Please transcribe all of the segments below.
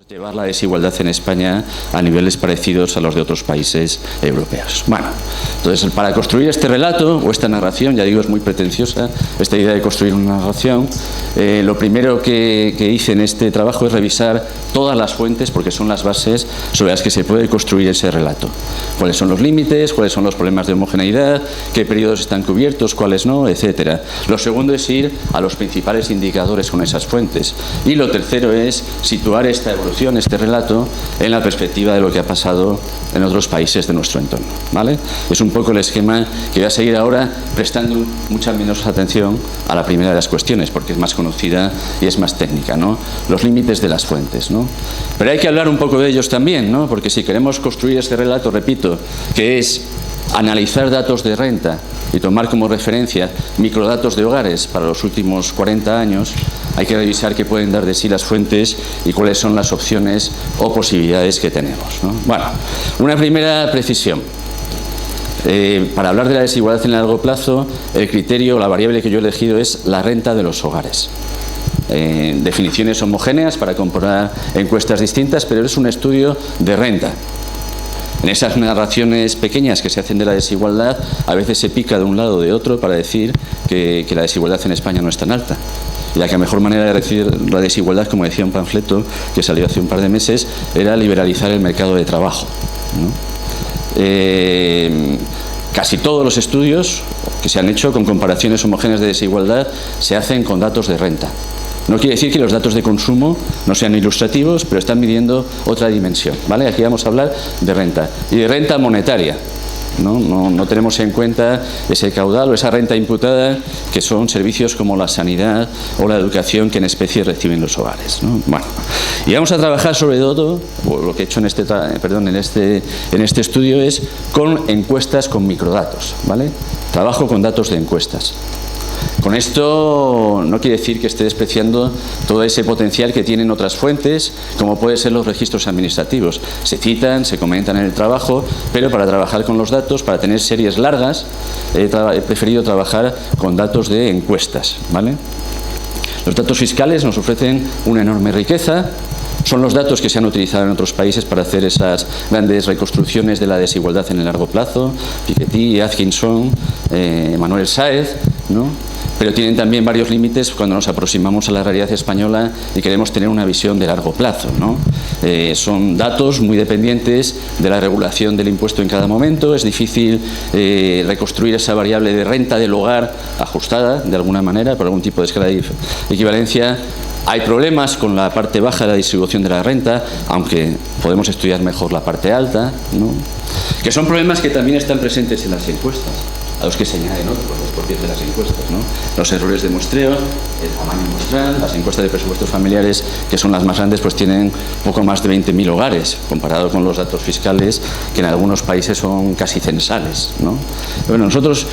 Llevar la desigualdad en España a niveles parecidos a los de otros países europeos. Bueno, entonces para construir este relato o esta narración, ya digo, es muy pretenciosa esta idea de construir una narración, lo primero que hice en este trabajo es revisar todas las fuentes, porque son las bases sobre las que se puede construir ese relato. Cuáles son los límites, cuáles son los problemas de homogeneidad, qué periodos están cubiertos, cuáles no, etcétera. Lo segundo es ir a los principales indicadores con esas fuentes. Y lo tercero es situar esta evolución, este relato, en la perspectiva de lo que ha pasado en otros países de nuestro entorno, ¿vale? Es un poco el esquema que voy a seguir ahora, prestando mucha menos atención a la primera de las cuestiones, porque es más conocida y es más técnica, ¿no? Los límites de las fuentes, ¿no? Pero hay que hablar un poco de ellos también, ¿no? Porque si queremos construir este relato, repito, que es analizar datos de renta y tomar como referencia microdatos de hogares para los últimos 40 años, hay que revisar qué pueden dar de sí las fuentes y cuáles son las opciones o posibilidades que tenemos, ¿no? Bueno, una primera precisión. Para hablar de la desigualdad en el largo plazo, el criterio, la variable que yo he elegido es la renta de los hogares. Definiciones homogéneas para comparar encuestas distintas, pero es un estudio de renta. En esas narraciones pequeñas que se hacen de la desigualdad, a veces se pica de un lado o de otro para decir que la desigualdad en España no es tan alta. Y la mejor manera de reducir la desigualdad, como decía un panfleto que salió hace un par de meses, era liberalizar el mercado de trabajo, ¿no? Casi todos los estudios que se han hecho con comparaciones homogéneas de desigualdad se hacen con datos de renta. No quiere decir que los datos de consumo no sean ilustrativos, pero están midiendo otra dimensión, ¿vale? Aquí vamos a hablar de renta y de renta monetaria. No tenemos en cuenta ese caudal o esa renta imputada que son servicios como la sanidad o la educación que en especie reciben los hogares, ¿no? Bueno, y vamos a trabajar sobre todo, o lo que he hecho en este estudio es con encuestas con microdatos, ¿vale? Trabajo con datos de encuestas. Con esto no quiere decir que esté despreciando todo ese potencial que tienen otras fuentes, como pueden ser los registros administrativos. Se citan, se comentan en el trabajo, pero para trabajar con los datos, para tener series largas, he preferido trabajar con datos de encuestas, ¿vale? Los datos fiscales nos ofrecen una enorme riqueza. Son los datos que se han utilizado en otros países para hacer esas grandes reconstrucciones de la desigualdad en el largo plazo. Piketty, Atkinson, Manuel Sáez, ¿no? Pero tienen también varios límites cuando nos aproximamos a la realidad española y queremos tener una visión de largo plazo, ¿no? Son datos muy dependientes de la regulación del impuesto en cada momento. Es difícil reconstruir esa variable de renta del hogar ajustada de alguna manera por algún tipo de escala de equivalencia. Hay problemas con la parte baja de la distribución de la renta, aunque podemos estudiar mejor la parte alta, ¿no? Que son problemas que también están presentes en las encuestas, a los que se añaden otros, los propios de las encuestas, ¿no? Los errores de muestreo, el tamaño muestral, las encuestas de presupuestos familiares, que son las más grandes, pues tienen poco más de 20.000 hogares, comparado con los datos fiscales, que en algunos países son casi censales, ¿no? Bueno, nosotros,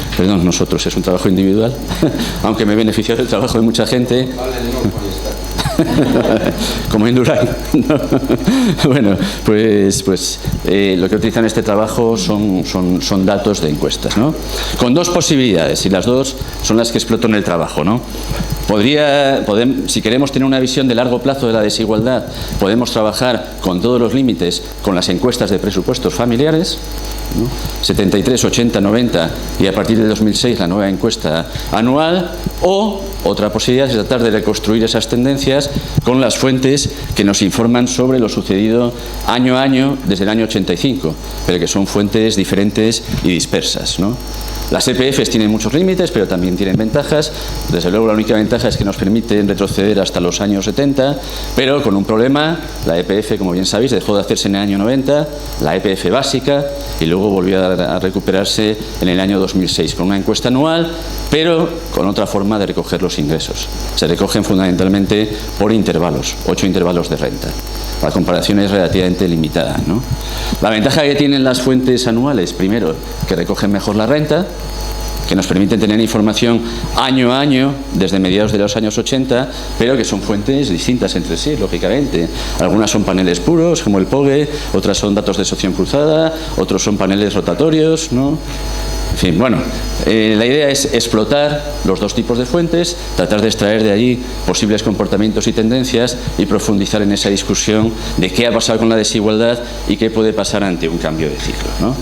es un trabajo individual, aunque me he beneficiado del trabajo de mucha gente. Como Indurain. Bueno, pues lo que utilizan en este trabajo son datos de encuestas, ¿no? Con dos posibilidades, y las dos son las que exploto en el trabajo, ¿no? Si queremos tener una visión de largo plazo de la desigualdad, podemos trabajar con todos los límites con las encuestas de presupuestos familiares, ¿no? 73, 80, 90 y a partir de 2006 la nueva encuesta anual, o otra posibilidad es tratar de reconstruir esas tendencias con las fuentes que nos informan sobre lo sucedido año a año desde el año 85, pero que son fuentes diferentes y dispersas, ¿no? Las EPFs tienen muchos límites, pero también tienen ventajas. Desde luego la única ventaja es que nos permiten retroceder hasta los años 70, pero con un problema. La EPF, como bien sabéis, dejó de hacerse en el año 90, la EPF básica, y luego volvió a recuperarse en el año 2006 con una encuesta anual, pero con otra forma de recoger los ingresos. Se recogen fundamentalmente por intervalos, 8 intervalos de renta. La comparación es relativamente limitada, ¿no? La ventaja que tienen las fuentes anuales, primero, que recogen mejor la renta, que nos permiten tener información año a año desde mediados de los años 80, pero que son fuentes distintas entre sí, lógicamente. Algunas son paneles puros, como el POGE, otras son datos de sección cruzada, otros son paneles rotatorios, ¿no? En fin, bueno, la idea es explotar los dos tipos de fuentes, tratar de extraer de allí posibles comportamientos y tendencias y profundizar en esa discusión de qué ha pasado con la desigualdad y qué puede pasar ante un cambio de ciclo, ¿no?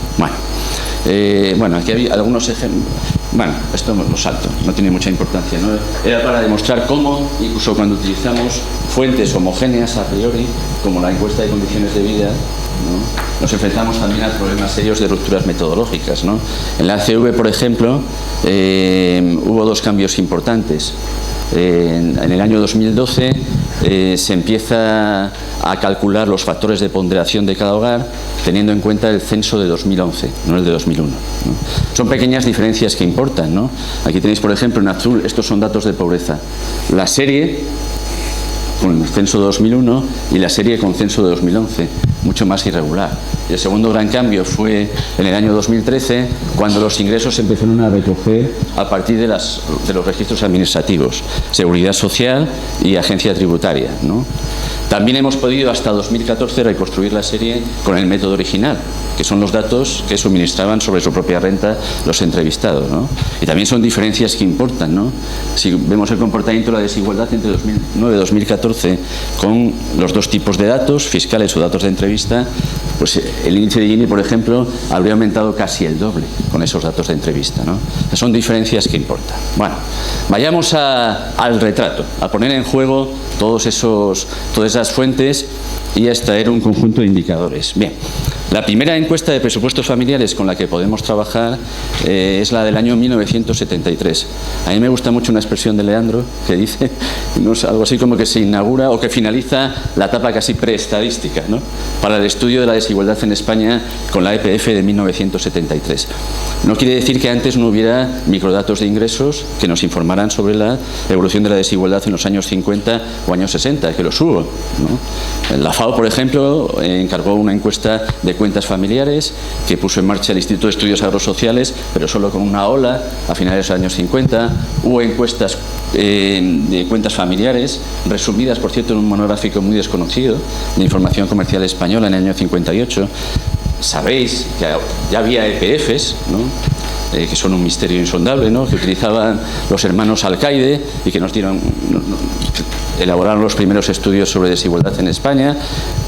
Bueno, aquí hay algunos ejemplos. Bueno, esto lo salto, no tiene mucha importancia, ¿no? Era para demostrar cómo, incluso cuando utilizamos fuentes homogéneas a priori, como la encuesta de condiciones de vida, ¿no?, nos enfrentamos también a problemas serios de rupturas metodológicas, ¿no? En la ACV, por ejemplo, hubo dos cambios importantes. En el año 2012 se empieza a calcular los factores de ponderación de cada hogar teniendo en cuenta el censo de 2011, no el de 2001, ¿no? Son pequeñas diferencias que importan, ¿no? Aquí tenéis, por ejemplo, en azul, estos son datos de pobreza. La serie con el censo de 2001 y la serie con censo de 2011, mucho más irregular. Y el segundo gran cambio fue en el año 2013, cuando los ingresos se empezaron a recoger a partir de los registros administrativos, Seguridad Social y Agencia Tributaria, ¿no? También hemos podido hasta 2014 reconstruir la serie con el método original, que son los datos que suministraban sobre su propia renta los entrevistados, ¿no? Y también son diferencias que importan, ¿no? Si vemos el comportamiento de la desigualdad entre 2009 y 2014 con los dos tipos de datos, fiscales o datos de entrevista, pues el índice de Gini, por ejemplo, habría aumentado casi el doble con esos datos de entrevista, ¿no? Son diferencias que importan. Bueno, vayamos al retrato, a poner en juego todas esas fuentes y a extraer un conjunto de indicadores. Bien, la primera encuesta de presupuestos familiares con la que podemos trabajar es la del año 1973. A mí me gusta mucho una expresión de Leandro que dice, no sé, algo así como que se inaugura o que finaliza la etapa casi preestadística, ¿no?, para el estudio de la desigualdad en España con la EPF de 1973. No quiere decir que antes no hubiera microdatos de ingresos que nos informaran sobre la evolución de la desigualdad en los años 50 o años 60, que los hubo, ¿no? La FAO, por ejemplo, encargó una encuesta de cuentas familiares que puso en marcha el Instituto de Estudios Agrosociales, pero solo con una ola a finales de los años 50. Hubo encuestas de cuentas familiares, resumidas, por cierto, en un monográfico muy desconocido de Información Comercial Española en el año 58. Sabéis que ya había EPFs, ¿no?, que son un misterio insondable, ¿no?, que utilizaban los hermanos Alcaide y que elaboraron los primeros estudios sobre desigualdad en España.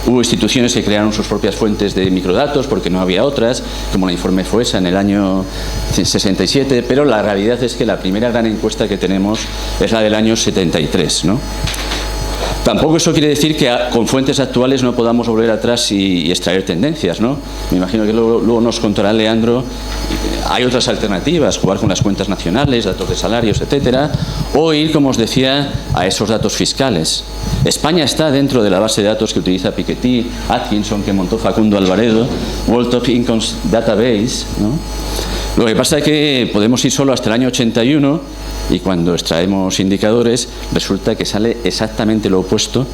Hubo instituciones que crearon sus propias fuentes de microdatos porque no había otras, como el informe FOESA en el año 67, pero la realidad es que la primera gran encuesta que tenemos es la del año 73, ¿no? Tampoco eso quiere decir que con fuentes actuales no podamos volver atrás y extraer tendencias, ¿no? Me imagino que luego nos contará Leandro. Hay otras alternativas, jugar con las cuentas nacionales, datos de salarios, etcétera, o ir, como os decía, a esos datos fiscales. España está dentro de la base de datos que utiliza Piketty, Atkinson, que montó Facundo Alvaredo, World of Incomes Database, ¿no? Lo que pasa es que podemos ir solo hasta el año 81 y cuando extraemos indicadores resulta que sale exactamente lo opuesto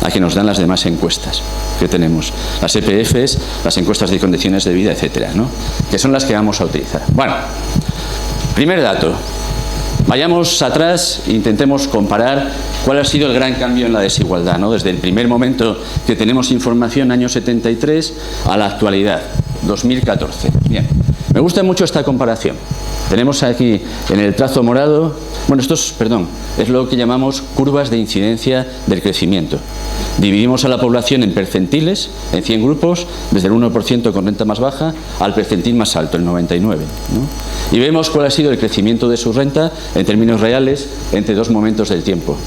a que nos dan las demás encuestas que tenemos, las EPFs, las encuestas de condiciones de vida, etcétera, ¿no?, que son las que vamos a utilizar. Bueno, primer dato. Vayamos atrás e intentemos comparar cuál ha sido el gran cambio en la desigualdad, ¿no?, desde el primer momento que tenemos información, año 73, a la actualidad, 2014. Bien, me gusta mucho esta comparación. Tenemos aquí en el trazo morado, bueno, es lo que llamamos curvas de incidencia del crecimiento. Dividimos a la población en percentiles, en 100 grupos, desde el 1% con renta más baja al percentil más alto, el 99, ¿no? Y vemos cuál ha sido el crecimiento de su renta en términos reales entre dos momentos del tiempo.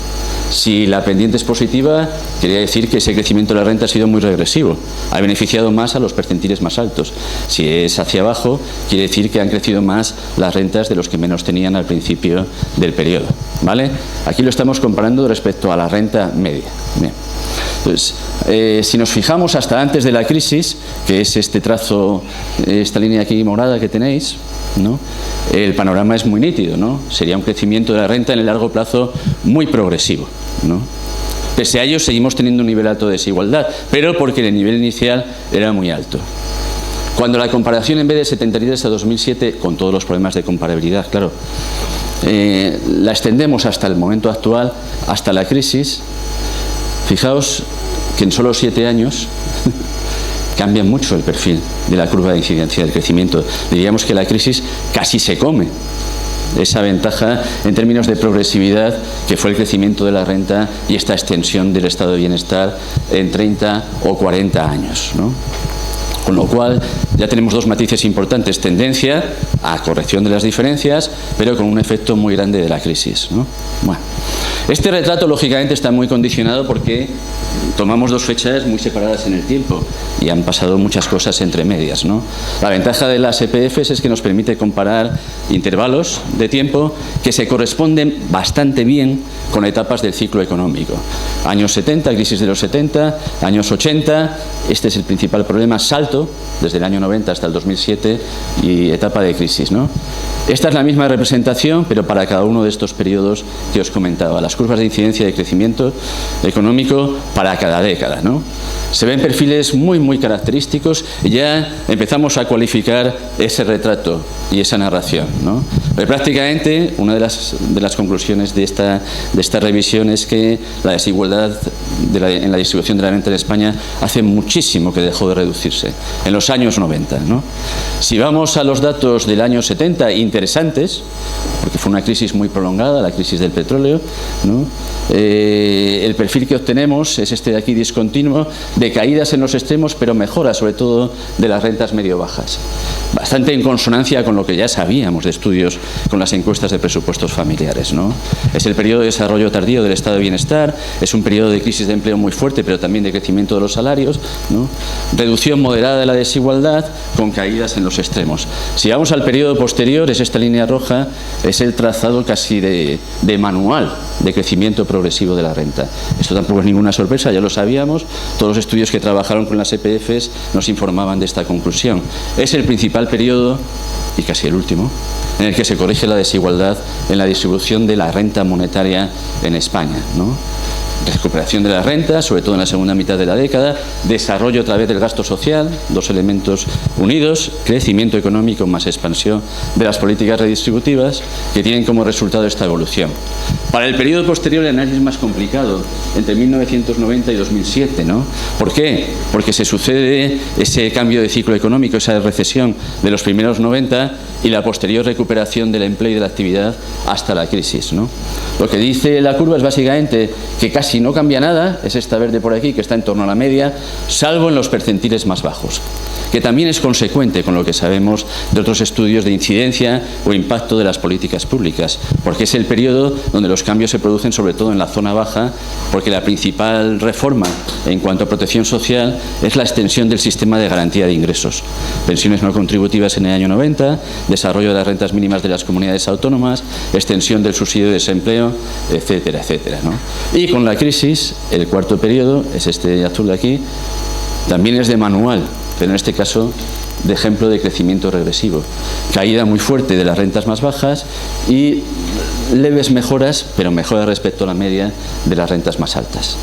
Si la pendiente es positiva, quería decir que ese crecimiento de la renta ha sido muy regresivo, ha beneficiado más a los percentiles más altos. Si es hacia abajo, quiere decir que han crecido más las rentas de los que menos tenían al principio del periodo, ¿vale? Aquí lo estamos comparando respecto a la renta media. Bien. Entonces, si nos fijamos hasta antes de la crisis, que es este trazo, esta línea aquí morada que tenéis, ¿no?, el panorama es muy nítido, ¿no? Sería un crecimiento de la renta en el largo plazo muy progresivo, ¿no? Pese a ello, seguimos teniendo un nivel alto de desigualdad, pero porque el nivel inicial era muy alto. Cuando la comparación en vez de 73 a 2007, con todos los problemas de comparabilidad, claro, la extendemos hasta el momento actual, hasta la crisis, fijaos que en solo 7 años cambia mucho el perfil de la curva de incidencia del crecimiento. Diríamos que la crisis casi se come esa ventaja en términos de progresividad que fue el crecimiento de la renta y esta extensión del estado de bienestar en 30 o 40 años, ¿no? Con lo cual ya tenemos dos matices importantes: tendencia a corrección de las diferencias, pero con un efecto muy grande de la crisis, ¿no? Bueno, este retrato lógicamente está muy condicionado porque tomamos dos fechas muy separadas en el tiempo y han pasado muchas cosas entre medias, ¿no? La ventaja de las EPFs es que nos permite comparar intervalos de tiempo que se corresponden bastante bien con etapas del ciclo económico. Años 70, crisis de los 70, años 80, este es el principal problema, salto desde el año 90 hasta el 2007 y etapa de crisis, ¿no? Esta es la misma representación, pero para cada uno de estos periodos que os comentaba, las curvas de incidencia de crecimiento económico para cada década, ¿no? Se ven perfiles muy característicos y ya empezamos a cualificar ese retrato y esa narración, ¿no? Pero prácticamente una de las conclusiones de esta revisión es que la desigualdad en la distribución de la renta en España hace muchísimo que dejó de reducirse, en los años 90, ¿no? Si vamos a los datos del año 70, interesantes, porque fue una crisis muy prolongada, la crisis del petróleo, ¿no? El perfil que obtenemos es este de aquí discontinuo, de caídas en los extremos, pero mejora sobre todo de las rentas medio-bajas. Bastante en consonancia con lo que ya sabíamos de estudios con las encuestas de presupuestos familiares, ¿no? Es el periodo de desarrollo tardío del estado de bienestar, es un periodo de crisis de empleo muy fuerte, pero también de crecimiento de los salarios, ¿no? Reducción moderada de la desigualdad con caídas en los extremos. Si vamos al periodo posterior, es esta línea roja, es el trazado casi de manual de crecimiento progresivo de la renta. Esto tampoco es ninguna sorpresa, ya lo sabíamos, todos los estudios que trabajaron con las EPFs nos informaban de esta conclusión. Es el principal periodo, y casi el último, en el que se corrige la desigualdad en la distribución de la renta monetaria en España, ¿no? Recuperación de la renta, sobre todo en la segunda mitad de la década, desarrollo a través del gasto social, dos elementos unidos, crecimiento económico más expansión de las políticas redistributivas que tienen como resultado esta evolución. Para el periodo posterior el análisis es más complicado, entre 1990 y 2007, ¿no? ¿Por qué? Porque se sucede ese cambio de ciclo económico, esa recesión de los primeros 90 y la posterior recuperación del empleo y de la actividad hasta la crisis, ¿no? Lo que dice la curva es básicamente que casi no cambia nada, es esta verde por aquí que está en torno a la media, salvo en los percentiles más bajos, que también es consecuente con lo que sabemos de otros estudios de incidencia o impacto de las políticas públicas, porque es el periodo donde los cambios se producen sobre todo en la zona baja, porque la principal reforma en cuanto a protección social es la extensión del sistema de garantía de ingresos, pensiones no contributivas en el año 90, desarrollo de las rentas mínimas de las comunidades autónomas, extensión del subsidio de desempleo, etcétera, etcétera, ¿no? Y con la crisis, el cuarto periodo, es este azul de aquí, también es de manual, pero en este caso de ejemplo de crecimiento regresivo. Caída muy fuerte de las rentas más bajas y leves mejoras, pero mejoras respecto a la media de las rentas más altas.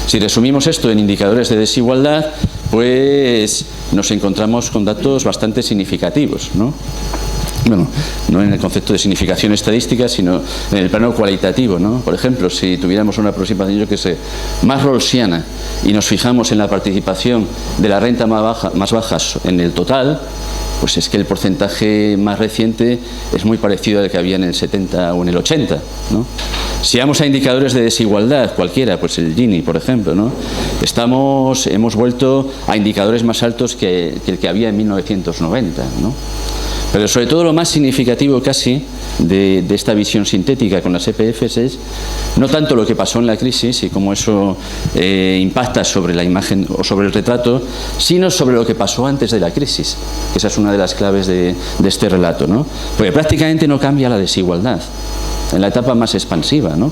Si resumimos esto en indicadores de desigualdad, pues nos encontramos con datos bastante significativos, ¿no? Bueno, no en el concepto de significación estadística, sino en el plano cualitativo, ¿no? Por ejemplo, si tuviéramos una aproximación, yo que sé, más rawlsiana y nos fijamos en la participación de la renta más bajas en el total, pues es que el porcentaje más reciente es muy parecido al que había en el 70 o en el 80, ¿no? Si vamos a indicadores de desigualdad, cualquiera, pues el Gini, por ejemplo, ¿no? Hemos vuelto a indicadores más altos que el que había en 1990, ¿no? Pero sobre todo lo más significativo casi de esta visión sintética con las EPFs es no tanto lo que pasó en la crisis y cómo eso impacta sobre la imagen o sobre el retrato, sino sobre lo que pasó antes de la crisis, que esa es una de las claves de este relato, ¿no? Porque prácticamente no cambia la desigualdad en la etapa más expansiva, ¿no?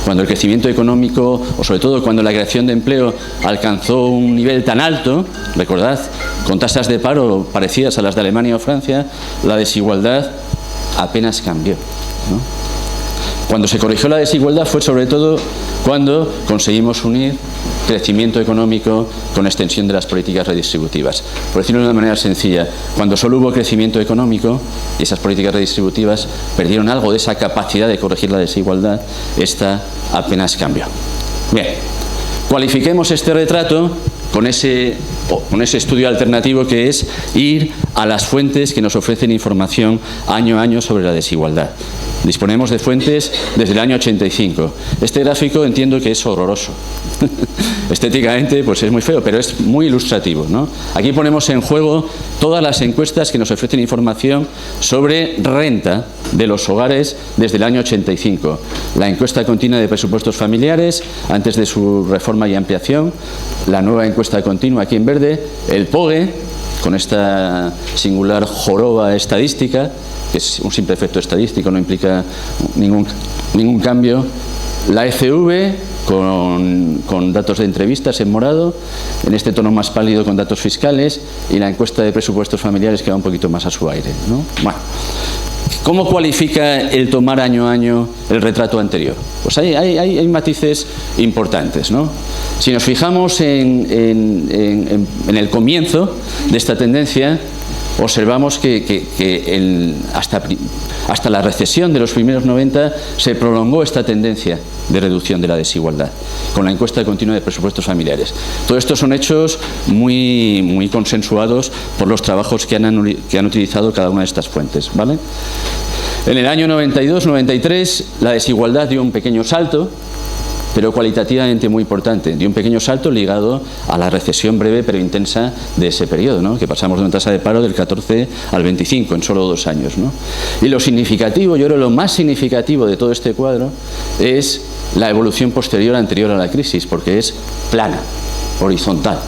Cuando el crecimiento económico, o sobre todo cuando la creación de empleo alcanzó un nivel tan alto, recordad, con tasas de paro parecidas a las de Alemania o Francia, la desigualdad apenas cambió, ¿no? Cuando se corrigió la desigualdad fue sobre todo cuando conseguimos unir crecimiento económico con extensión de las políticas redistributivas. Por decirlo de una manera sencilla, cuando solo hubo crecimiento económico y esas políticas redistributivas perdieron algo de esa capacidad de corregir la desigualdad, esta apenas cambió. Bien, cualifiquemos este retrato con ese o con ese estudio alternativo que es ir a las fuentes que nos ofrecen información año a año sobre la desigualdad. Disponemos de fuentes desde el año 85. Este gráfico entiendo que es horroroso. Estéticamente pues es muy feo, pero es muy ilustrativo, ¿no? Aquí ponemos en juego todas las encuestas que nos ofrecen información sobre renta de los hogares desde el año 85. La encuesta continua de presupuestos familiares antes de su reforma y ampliación, la nueva encuesta continua aquí en verde, el POGE, con esta singular joroba estadística, que es un simple efecto estadístico, no implica ningún cambio, la ECV con datos de entrevistas en morado, en este tono más pálido con datos fiscales, y la encuesta de presupuestos familiares que va un poquito más a su aire, ¿no? Bueno, ¿cómo cualifica el tomar año a año el retrato anterior? Pues hay matices importantes, ¿no? Si nos fijamos en el comienzo de esta tendencia, observamos que hasta la recesión de los primeros 90 se prolongó esta tendencia de reducción de la desigualdad, con la encuesta continua de presupuestos familiares. Todo esto son hechos muy consensuados por los trabajos que han utilizado cada una de estas fuentes, ¿vale? En el año 92-93 la desigualdad dio un pequeño salto, pero cualitativamente muy importante, dio un pequeño salto ligado a la recesión breve pero intensa de ese periodo, ¿no? Que pasamos de una tasa de paro del 14 al 25 en solo 2 años, ¿no? Y lo significativo, yo creo lo más significativo de todo este cuadro es la evolución posterior anterior a la crisis, porque es plana, horizontal.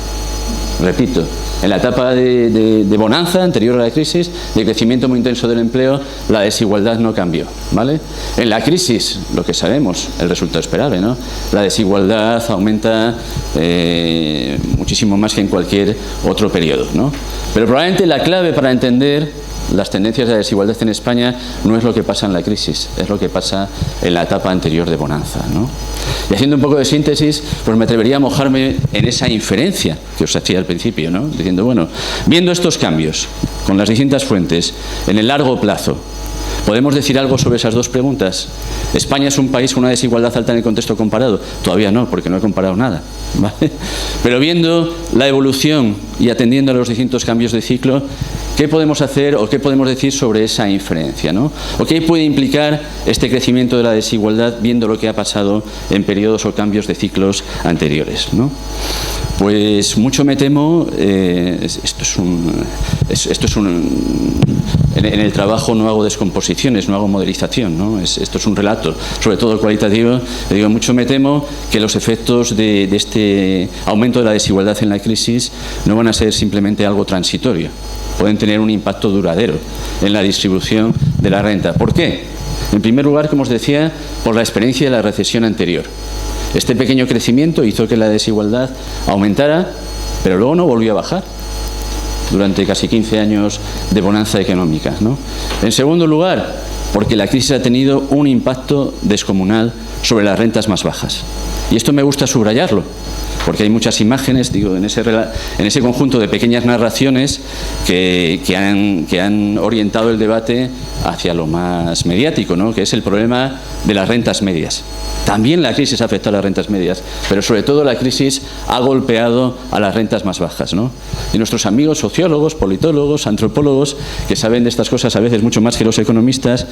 Repito, en la etapa de bonanza anterior a la crisis, de crecimiento muy intenso del empleo, la desigualdad no cambió, ¿vale? En la crisis, lo que sabemos, el resultado esperable, ¿no? La desigualdad aumenta muchísimo más que en cualquier otro periodo, ¿no? Pero probablemente la clave para entender las tendencias de la desigualdad en España no es lo que pasa en la crisis, es lo que pasa en la etapa anterior de bonanza, ¿no? Y haciendo un poco de síntesis, pues me atrevería a mojarme en esa inferencia que os hacía al principio, ¿no? Diciendo, bueno, viendo estos cambios con las distintas fuentes en el largo plazo, ¿podemos decir algo sobre esas dos preguntas? ¿España es un país con una desigualdad alta en el contexto comparado? Todavía no, porque no he comparado nada, ¿vale? Pero viendo la evolución y atendiendo a los distintos cambios de ciclo, ¿qué podemos hacer o qué podemos decir sobre esa inferencia, ¿no? ¿O qué puede implicar este crecimiento de la desigualdad viendo lo que ha pasado en periodos o cambios de ciclos anteriores, ¿no? Pues mucho me temo, en el trabajo no hago descomposiciones, no hago modelización, ¿no? Esto es un relato, sobre todo cualitativo. Le digo, mucho me temo que los efectos de este aumento de la desigualdad en la crisis no van a ser simplemente algo transitorio. Pueden tener un impacto duradero en la distribución de la renta. ¿Por qué? En primer lugar, como os decía, por la experiencia de la recesión anterior. Este pequeño crecimiento hizo que la desigualdad aumentara, pero luego no volvió a bajar durante casi 15 años de bonanza económica, ¿no? En segundo lugar, porque la crisis ha tenido un impacto descomunal sobre las rentas más bajas. Y esto me gusta subrayarlo, porque hay muchas imágenes, digo, en ese conjunto de pequeñas narraciones que han orientado el debate hacia lo más mediático, ¿no? Que es el problema de las rentas medias. También la crisis ha afectado a las rentas medias, pero sobre todo la crisis ha golpeado a las rentas más bajas, ¿no? Y nuestros amigos sociólogos, politólogos, antropólogos, que saben de estas cosas a veces mucho más que los economistas,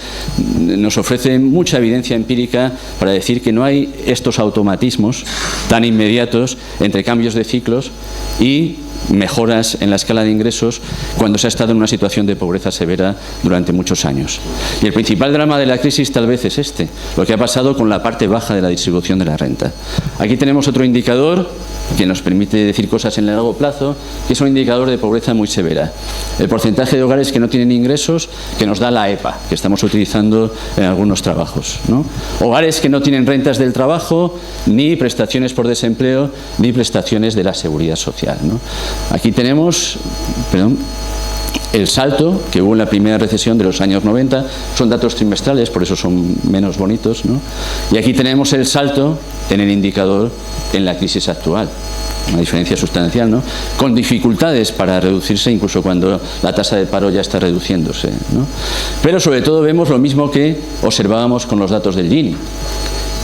nos ofrecen mucha evidencia empírica para decir que no hay estos automatismos tan inmediatos entre cambios de ciclos y mejoras en la escala de ingresos cuando se ha estado en una situación de pobreza severa durante muchos años. Y el principal drama de la crisis tal vez es lo que ha pasado con la parte baja de la distribución de la renta. Aquí tenemos otro indicador que nos permite decir cosas en el largo plazo, que es un indicador de pobreza muy severa. El porcentaje de hogares que no tienen ingresos, que nos da la EPA, que estamos utilizando en algunos trabajos, ¿no? Hogares que no tienen rentas del trabajo, ni prestaciones por desempleo, ni prestaciones de la seguridad social, ¿no? Aquí tenemos, el salto que hubo en la primera recesión de los años 90, son datos trimestrales, por eso son menos bonitos, ¿no? Y aquí tenemos el salto en el indicador en la crisis actual, una diferencia sustancial, ¿no? Con dificultades para reducirse incluso cuando la tasa de paro ya está reduciéndose, ¿no? Pero sobre todo vemos lo mismo que observábamos con los datos del Gini.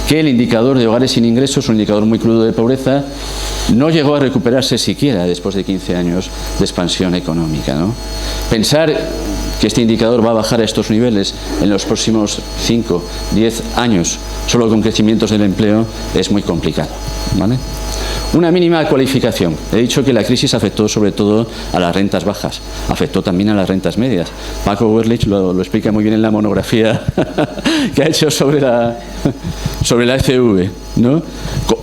que el indicador de hogares sin ingresos, un indicador muy crudo de pobreza, no llegó a recuperarse siquiera después de 15 años de expansión económica, ¿no? Pensar que este indicador va a bajar a estos niveles en los próximos 5, 10 años, solo con crecimientos del empleo, es muy complicado, ¿vale? Una mínima cualificación. He dicho que la crisis afectó sobre todo a las rentas bajas, afectó también a las rentas medias. Paco Werlich lo explica muy bien en la monografía que ha hecho sobre la FV, ¿no?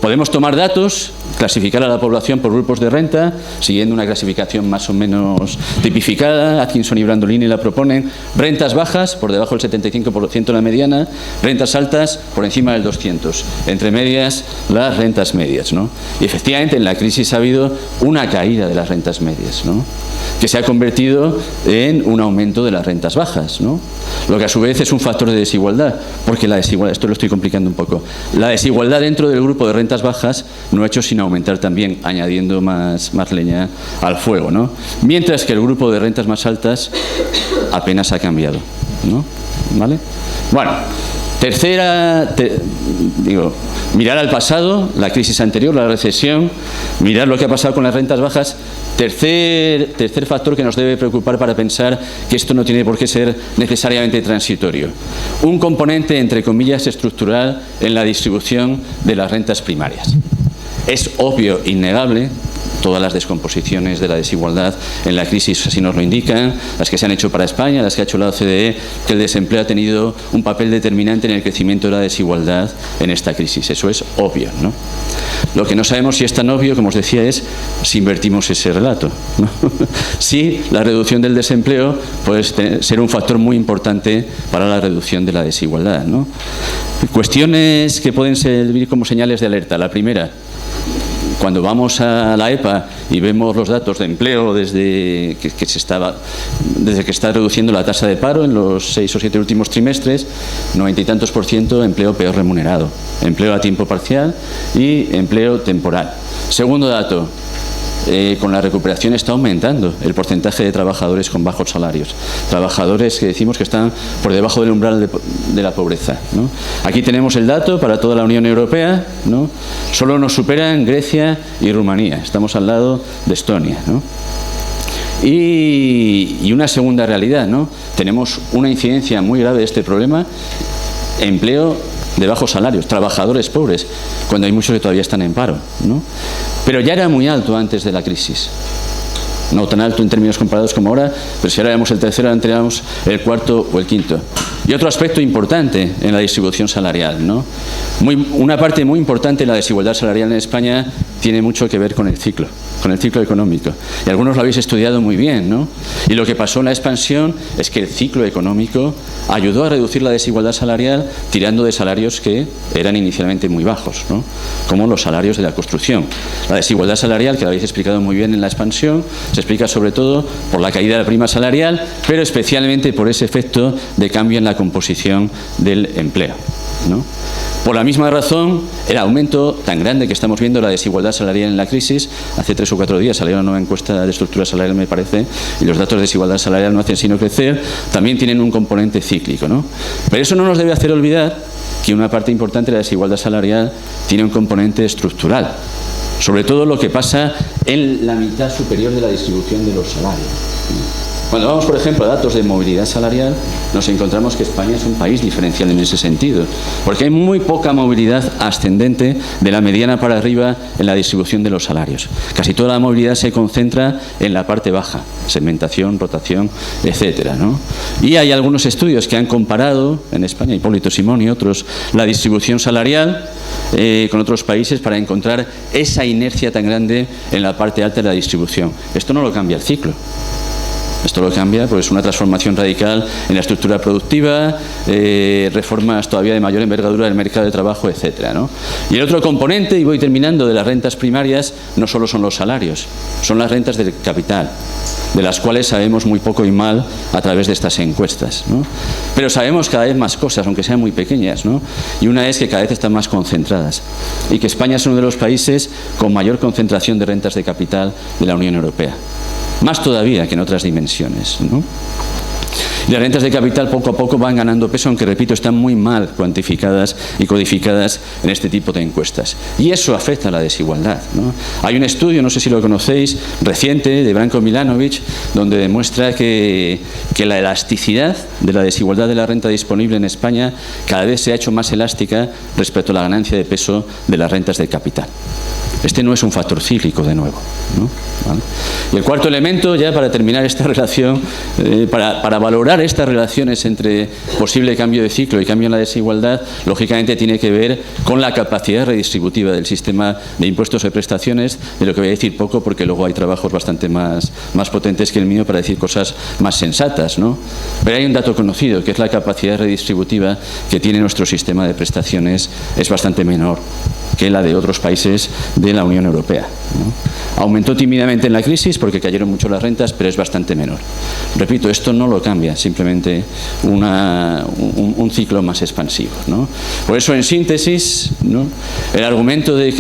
Podemos tomar datos, clasificar a la población por grupos de renta, siguiendo una clasificación más o menos tipificada. Atkinson y Brandolini la proponen. Rentas bajas, por debajo del 75% de la mediana. Rentas altas, por encima del 200. Entre medias, las rentas medias, ¿no? Y efectivamente, en la crisis ha habido una caída de las rentas medias, ¿no? Que se ha convertido en un aumento de las rentas bajas, ¿no? Lo que a su vez es un factor de desigualdad, porque la desigualdad, esto lo estoy complicando un poco, la desigualdad dentro del grupo de rentas bajas no ha hecho sino aumentar también, añadiendo más leña al fuego, ¿no? Mientras que el grupo de rentas más altas apenas ha cambiado, ¿no? ¿Vale? Bueno, mirar al pasado, la crisis anterior, la recesión, mirar lo que ha pasado con las rentas bajas. Tercer factor que nos debe preocupar para pensar que esto no tiene por qué ser necesariamente transitorio. Un componente, entre comillas, estructural en la distribución de las rentas primarias. Es obvio, innegable, todas las descomposiciones de la desigualdad en la crisis así nos lo indican, las que se han hecho para España, las que ha hecho la OCDE, que el desempleo ha tenido un papel determinante en el crecimiento de la desigualdad en esta crisis. Eso es obvio, ¿no? Lo que no sabemos si es tan obvio, como os decía, es si invertimos ese relato, ¿no? Si la reducción del desempleo puede ser un factor muy importante para la reducción de la desigualdad, ¿no? Cuestiones que pueden servir como señales de alerta. La primera, cuando vamos a la EPA y vemos los datos de empleo desde que está reduciendo la tasa de paro en los 6 o 7 últimos trimestres, 90 y tantos % empleo peor remunerado, empleo a tiempo parcial y empleo temporal. Segundo dato, con la recuperación está aumentando el porcentaje de trabajadores con bajos salarios, trabajadores que decimos que están por debajo del umbral de la pobreza, ¿no? Aquí tenemos el dato para toda la Unión Europea, ¿no? Solo nos superan Grecia y Rumanía, estamos al lado de Estonia, ¿no? Y una segunda realidad, ¿no? Tenemos una incidencia muy grave de este problema, empleo de bajos salarios, trabajadores pobres, cuando hay muchos que todavía están en paro, ¿no? Pero ya era muy alto antes de la crisis. No tan alto en términos comparados como ahora, pero si ahora éramos el tercero, ahora teníamos el cuarto o el quinto. Y otro aspecto importante en la distribución salarial, ¿no? Una parte muy importante de la desigualdad salarial en España tiene mucho que ver con el ciclo económico. Y algunos lo habéis estudiado muy bien, ¿no? Y lo que pasó en la expansión es que el ciclo económico ayudó a reducir la desigualdad salarial tirando de salarios que eran inicialmente muy bajos, ¿no? Como los salarios de la construcción. La desigualdad salarial, que lo habéis explicado muy bien en la expansión, se explica sobre todo por la caída de la prima salarial, pero especialmente por ese efecto de cambio en la composición del empleo, ¿no? Por la misma razón, el aumento tan grande que estamos viendo de la desigualdad salarial en la crisis, hace 3 o 4 días salió una nueva encuesta de estructura salarial, me parece, y los datos de desigualdad salarial no hacen sino crecer, también tienen un componente cíclico, ¿no? Pero eso no nos debe hacer olvidar que una parte importante de la desigualdad salarial tiene un componente estructural, sobre todo lo que pasa en la mitad superior de la distribución de los salarios. Cuando vamos, por ejemplo, a datos de movilidad salarial, nos encontramos que España es un país diferencial en ese sentido, porque hay muy poca movilidad ascendente de la mediana para arriba en la distribución de los salarios. Casi toda la movilidad se concentra en la parte baja, segmentación, rotación, etcétera, ¿no? Y hay algunos estudios que han comparado, en España, Hipólito Simón y otros, la distribución salarial con otros países para encontrar esa inercia tan grande en la parte alta de la distribución. Esto no lo cambia el ciclo. Esto lo cambia, pues una transformación radical en la estructura productiva, reformas todavía de mayor envergadura del mercado de trabajo, etcétera, ¿no? Y el otro componente, y voy terminando, de las rentas primarias, no solo son los salarios, son las rentas del capital, de las cuales sabemos muy poco y mal a través de estas encuestas, ¿no? Pero sabemos cada vez más cosas, aunque sean muy pequeñas, ¿no? Y una es que cada vez están más concentradas, y que España es uno de los países con mayor concentración de rentas de capital de la Unión Europea. Más todavía que en otras dimensiones, ¿no? Y las rentas de capital poco a poco van ganando peso, aunque, repito, están muy mal cuantificadas y codificadas en este tipo de encuestas. Y eso afecta a la desigualdad, ¿no? Hay un estudio, no sé si lo conocéis, reciente, de Branko Milanovic, donde demuestra que la elasticidad de la desigualdad de la renta disponible en España cada vez se ha hecho más elástica respecto a la ganancia de peso de las rentas de capital. Este no es un factor cíclico, de nuevo, ¿no? ¿Vale? Y el cuarto elemento, ya para terminar esta relación, para valorar estas relaciones entre posible cambio de ciclo y cambio en la desigualdad, lógicamente tiene que ver con la capacidad redistributiva del sistema de impuestos y prestaciones, de lo que voy a decir poco, porque luego hay trabajos bastante más potentes que el mío para decir cosas más sensatas, ¿no? Pero hay un dato conocido, que es la capacidad redistributiva que tiene nuestro sistema de prestaciones, es bastante menor que la de otros países de la Unión Europea, ¿no? Aumentó tímidamente en la crisis porque cayeron mucho las rentas, pero es bastante menor. Repito, esto no lo cambia, simplemente un ciclo más expansivo, ¿no? Por eso, en síntesis, ¿no?, el argumento de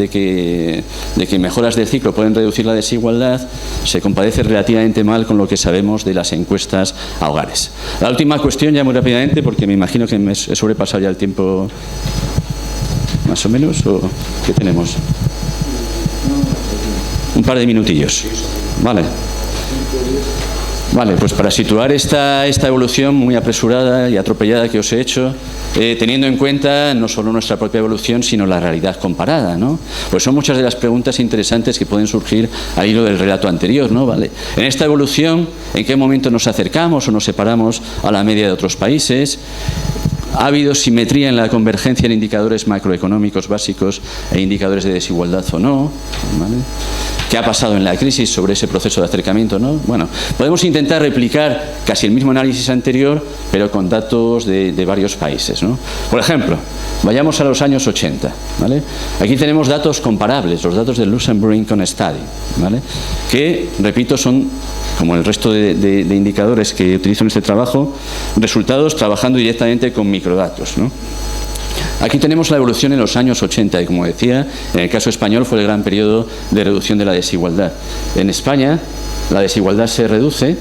que mejoras del ciclo pueden reducir la desigualdad se compadece relativamente mal con lo que sabemos de las encuestas a hogares. La última cuestión, ya muy rápidamente, porque me imagino que me he sobrepasado ya el tiempo más o menos, ¿o qué tenemos? Un par de minutillos. Vale. Vale, pues para situar esta evolución muy apresurada y atropellada que os he hecho, teniendo en cuenta no solo nuestra propia evolución, sino la realidad comparada, ¿no? Pues son muchas de las preguntas interesantes que pueden surgir al hilo del relato anterior, ¿no? Vale. En esta evolución, ¿en qué momento nos acercamos o nos separamos a la media de otros países? ¿Ha habido simetría en la convergencia en indicadores macroeconómicos básicos e indicadores de desigualdad o no? ¿Vale? ¿Qué ha pasado en la crisis sobre ese proceso de acercamiento, no? Bueno, podemos intentar replicar casi el mismo análisis anterior, pero con datos de varios países, ¿no? Por ejemplo, vayamos a los años 80, ¿vale? Aquí tenemos datos comparables, los datos del Luxembourg Income Study, ¿vale?, que, repito, son, como el resto de indicadores que utilizo en este trabajo, resultados trabajando directamente con microdatos, ¿no? Aquí tenemos la evolución en los años 80 y, como decía, en el caso español fue el gran periodo de reducción de la desigualdad. En España la desigualdad se reduce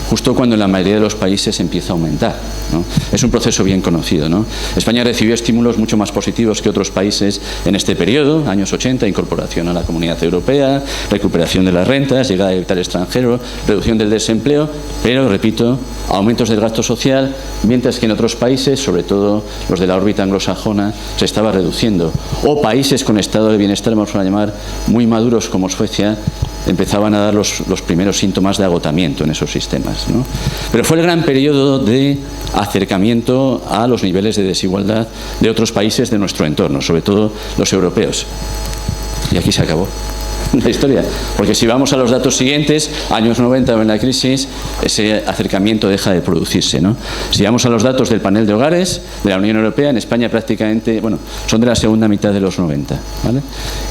justo cuando en la mayoría de los países empieza a aumentar, ¿no? Es un proceso bien conocido, ¿no? España recibió estímulos mucho más positivos que otros países en este periodo, años 80, incorporación a la Comunidad Europea, recuperación de las rentas, llegada de capital extranjero, reducción del desempleo, pero, repito, aumentos del gasto social, mientras que en otros países, sobre todo los de la órbita anglosajona, se estaba reduciendo. O países con estado de bienestar, vamos a llamar, muy maduros como Suecia, empezaban a dar los primeros síntomas de agotamiento en esos sistemas, ¿no? Pero fue el gran periodo de acercamiento a los niveles de desigualdad de otros países de nuestro entorno, sobre todo los europeos. Y aquí se acabó la historia, porque si vamos a los datos siguientes, años 90 en la crisis, ese acercamiento deja de producirse, ¿no? Si vamos a los datos del panel de hogares de la Unión Europea, en España prácticamente, bueno, son de la segunda mitad de los 90, ¿vale?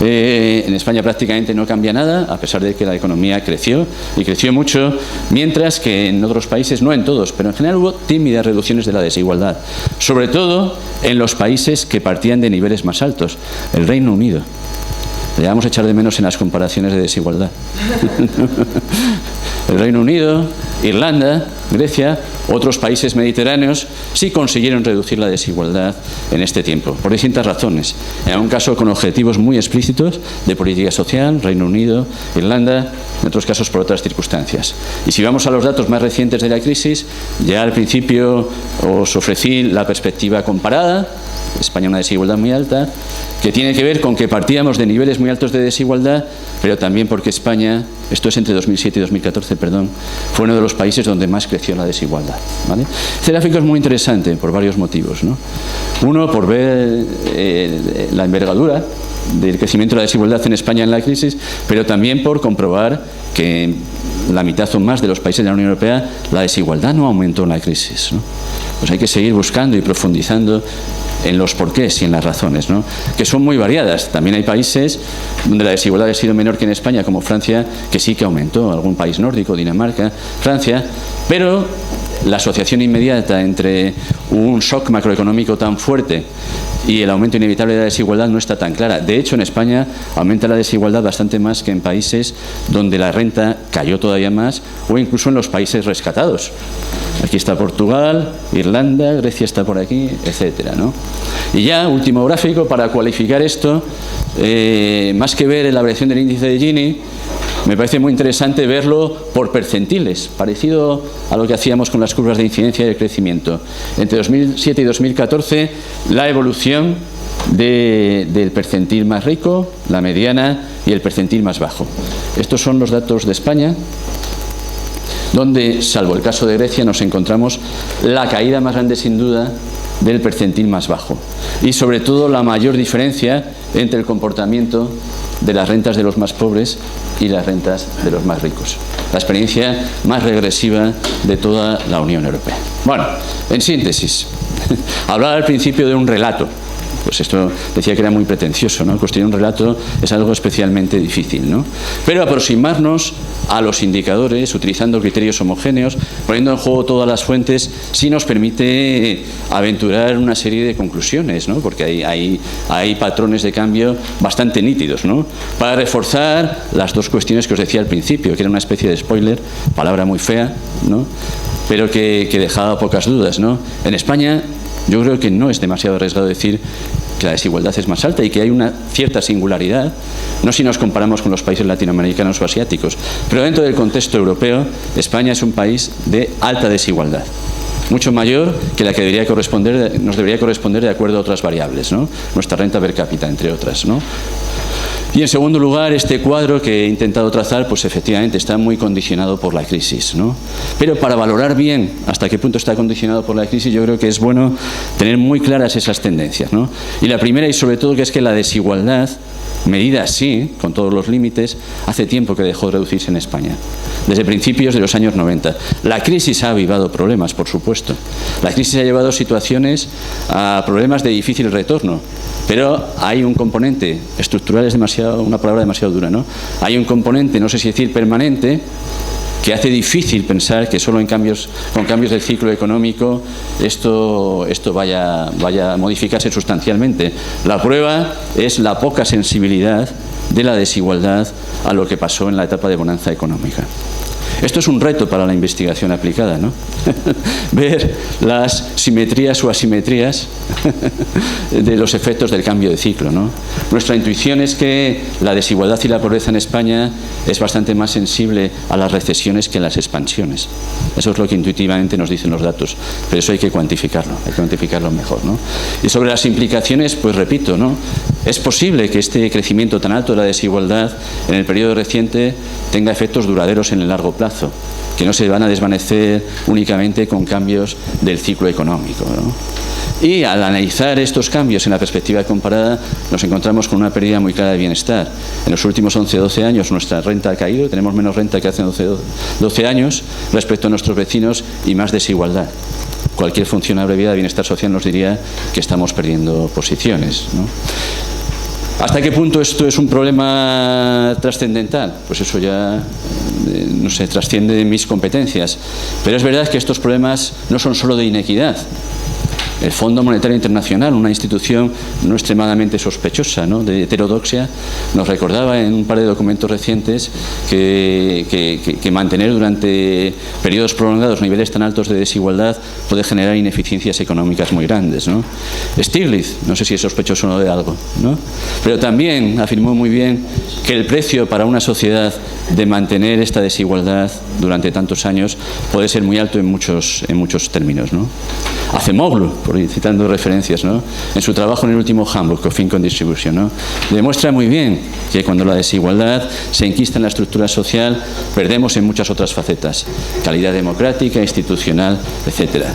En España prácticamente no cambia nada, a pesar de que la economía creció, y creció mucho, mientras que en otros países, no en todos, pero en general hubo tímidas reducciones de la desigualdad, sobre todo en los países que partían de niveles más altos, el Reino Unido. Le vamos a echar de menos en las comparaciones de desigualdad. El Reino Unido, Irlanda, Grecia, otros países mediterráneos sí consiguieron reducir la desigualdad en este tiempo, por distintas razones. En un caso con objetivos muy explícitos de política social, Reino Unido, Irlanda, en otros casos por otras circunstancias. Y si vamos a los datos más recientes de la crisis, ya al principio os ofrecí la perspectiva comparada, España una desigualdad muy alta, que tiene que ver con que partíamos de niveles muy altos de desigualdad, pero también porque España, esto es entre 2007 y 2014, perdón, fue uno de los países donde más creció la desigualdad, ¿vale? Este gráfico es muy interesante por varios motivos, ¿no? Uno, por ver la envergadura del crecimiento de la desigualdad en España en la crisis, pero también por comprobar que la mitad o más de los países de la Unión Europea la desigualdad no aumentó en la crisis, ¿no? Pues hay que seguir buscando y profundizando en los porqués y en las razones, ¿no?, que son muy variadas. También hay países donde la desigualdad ha sido menor que en España, como Francia, que sí que aumentó, algún país nórdico, Dinamarca, Francia, pero la asociación inmediata entre un shock macroeconómico tan fuerte y el aumento inevitable de la desigualdad no está tan clara. De De hecho, en España aumenta la desigualdad bastante más que en países donde la renta cayó todavía más, o incluso en los países rescatados. Aquí está Portugal, Irlanda, Grecia está por aquí, etcétera, ¿no? Y ya, último gráfico, para cualificar esto, más que ver la variación del índice de Gini, me parece muy interesante verlo por percentiles, parecido a lo que hacíamos con las curvas de incidencia y de crecimiento. Entre 2007 y 2014, la evolución del percentil más rico, la mediana y el percentil más bajo. Estos son los datos de España, donde, salvo el caso de Grecia, nos encontramos la caída más grande, sin duda, del percentil más bajo. Y, sobre todo, la mayor diferencia entre el comportamiento de las rentas de los más pobres y las rentas de los más ricos. La experiencia más regresiva de toda la Unión Europea. Bueno, en síntesis, hablaba al principio de un relato. Pues esto decía que era muy pretencioso, ¿no? Construir un relato es algo especialmente difícil, ¿no? Pero aproximarnos a los indicadores, utilizando criterios homogéneos, poniendo en juego todas las fuentes, sí nos permite aventurar una serie de conclusiones, ¿no? Porque hay patrones de cambio bastante nítidos, ¿no? Para reforzar las dos cuestiones que os decía al principio, que era una especie de spoiler, palabra muy fea, ¿no? Pero que dejaba pocas dudas, ¿no? En España, yo creo que no es demasiado arriesgado decir que la desigualdad es más alta y que hay una cierta singularidad, no si nos comparamos con los países latinoamericanos o asiáticos, pero dentro del contexto europeo, España es un país de alta desigualdad, mucho mayor que la que nos debería corresponder de acuerdo a otras variables, ¿no? Nuestra renta per cápita, entre otras, ¿no? Y en segundo lugar, este cuadro que he intentado trazar, pues efectivamente está muy condicionado por la crisis, ¿no? Pero para valorar bien hasta qué punto está condicionado por la crisis, yo creo que es bueno tener muy claras esas tendencias, ¿no? Y la primera, y sobre todo, que es que la desigualdad, medida así, con todos los límites, hace tiempo que dejó de reducirse en España, desde principios de los años 90. La crisis ha avivado problemas, por supuesto. La crisis ha llevado situaciones a problemas de difícil retorno, pero hay un componente estructural, es una palabra demasiado dura, ¿no? Hay un componente, no sé si decir permanente, que hace difícil pensar que solo con cambios del ciclo económico esto vaya a modificarse sustancialmente. La prueba es la poca sensibilidad de la desigualdad a lo que pasó en la etapa de bonanza económica. Esto es un reto para la investigación aplicada, ¿no? Ver las simetrías o asimetrías de los efectos del cambio de ciclo, ¿no? Nuestra intuición es que la desigualdad y la pobreza en España es bastante más sensible a las recesiones que a las expansiones. Eso es lo que intuitivamente nos dicen los datos, pero eso hay que cuantificarlo mejor, ¿no? Y sobre las implicaciones, pues repito, ¿no? Es posible que este crecimiento tan alto de la desigualdad en el periodo reciente tenga efectos duraderos en el largo plazo, que no se van a desvanecer únicamente con cambios del ciclo económico, ¿no? Y al analizar estos cambios en la perspectiva comparada, nos encontramos con una pérdida muy clara de bienestar. En los últimos 11 o 12 años nuestra renta ha caído, tenemos menos renta que hace 12 años respecto a nuestros vecinos y más desigualdad. Cualquier funcionario de vida de bienestar social nos diría que estamos perdiendo posiciones, ¿no? ¿Hasta qué punto esto es un problema trascendental? Pues eso ya, no sé, trasciende de mis competencias. Pero es verdad que estos problemas no son solo de inequidad. El Fondo Monetario Internacional, una institución no extremadamente sospechosa, ¿no?, de heterodoxia, nos recordaba en un par de documentos recientes que mantener durante periodos prolongados niveles tan altos de desigualdad puede generar ineficiencias económicas muy grandes, ¿no? Stiglitz, no sé si es sospechoso o no de algo, ¿no? Pero también afirmó muy bien que el precio para una sociedad de mantener esta desigualdad durante tantos años puede ser muy alto en muchos términos, ¿no? Acemoglu, por ir citando referencias, ¿no?, en su trabajo en el último Handbook of Income Distribution, ¿no?, demuestra muy bien que cuando la desigualdad se enquista en la estructura social, perdemos en muchas otras facetas, calidad democrática, institucional, etcétera.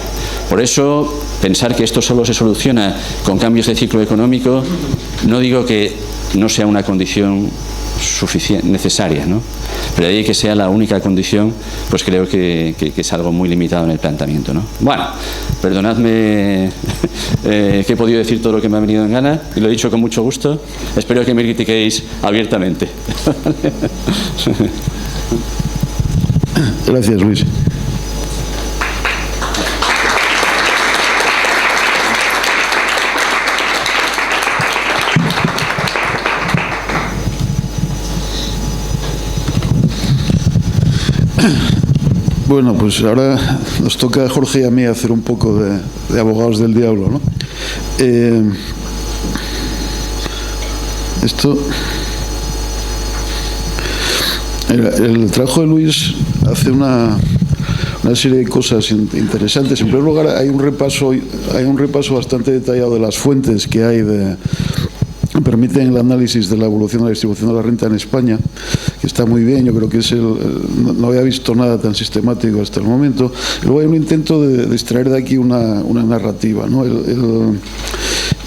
Por eso, pensar que esto solo se soluciona con cambios de ciclo económico, no digo que no sea una condición necesaria, ¿no?, pero de ahí que sea la única condición, pues creo que es algo muy limitado en el planteamiento, ¿no? Bueno, perdonadme que he podido decir todo lo que me ha venido en gana y lo he dicho con mucho gusto. Espero que me critiquéis abiertamente. Gracias, Luis. Bueno, pues ahora nos toca a Jorge y a mí hacer un poco de abogados del diablo, ¿no? El trabajo de Luis hace una serie de cosas interesantes. En primer lugar, hay un repaso bastante detallado de las fuentes que hay que permiten el análisis de la evolución de la distribución de la renta en España, que está muy bien. Yo creo que no había visto nada tan sistemático hasta el momento. Luego hay un intento de extraer de aquí una narrativa, ¿no?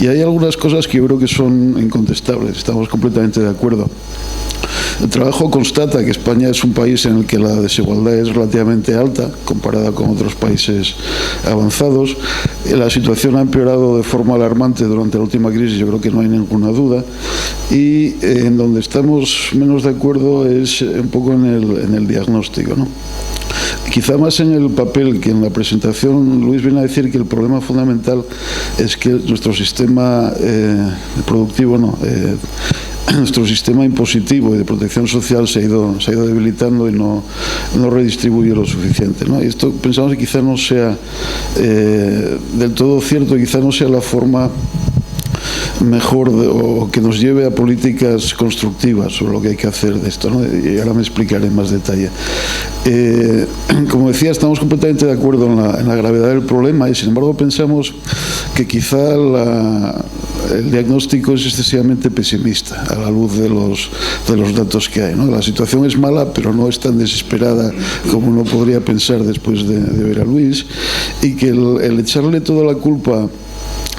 Y hay algunas cosas que yo creo que son incontestables, estamos completamente de acuerdo. El trabajo constata que España es un país en el que la desigualdad es relativamente alta comparada con otros países avanzados. La situación ha empeorado de forma alarmante durante la última crisis, yo creo que no hay ninguna duda. Y en donde estamos menos de acuerdo es un poco en el diagnóstico, ¿no? Quizá más en el papel que en la presentación. Luis viene a decir que el problema fundamental es que nuestro sistema productivo, nuestro sistema impositivo y de protección social se ha ido debilitando y no redistribuye lo suficiente, ¿no? Y esto pensamos que quizá no sea del todo cierto, quizá no sea la forma mejor o que nos lleve a políticas constructivas sobre lo que hay que hacer de esto, ¿no? Y ahora me explicaré en más detalle. Como decía, estamos completamente de acuerdo en la gravedad del problema y sin embargo pensamos que quizá el diagnóstico es excesivamente pesimista a la luz de los datos que hay, ¿no? La situación es mala, pero no es tan desesperada como uno podría pensar después de ver a Luis, y que el echarle toda la culpa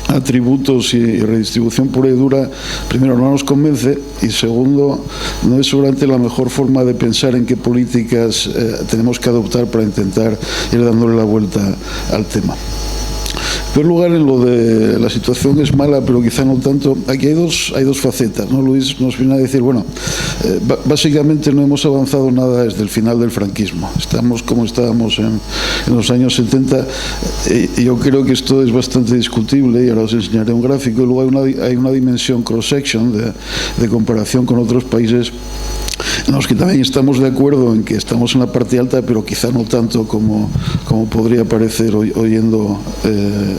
a tributos y redistribución pura y dura, primero, no nos convence, y segundo, no es seguramente la mejor forma de pensar en qué políticas tenemos que adoptar para intentar ir dándole la vuelta al tema. En primer lugar, en lo de la situación es mala, pero quizá no tanto. Aquí hay dos facetas, ¿no? Luis nos viene a decir, bueno, básicamente no hemos avanzado nada desde el final del franquismo. Estamos como estábamos en los años 70, y yo creo que esto es bastante discutible, y ahora os enseñaré un gráfico. Y luego hay una dimensión cross-section de comparación con otros países en los que también estamos de acuerdo en que estamos en la parte alta, pero quizá no tanto como podría parecer oyendo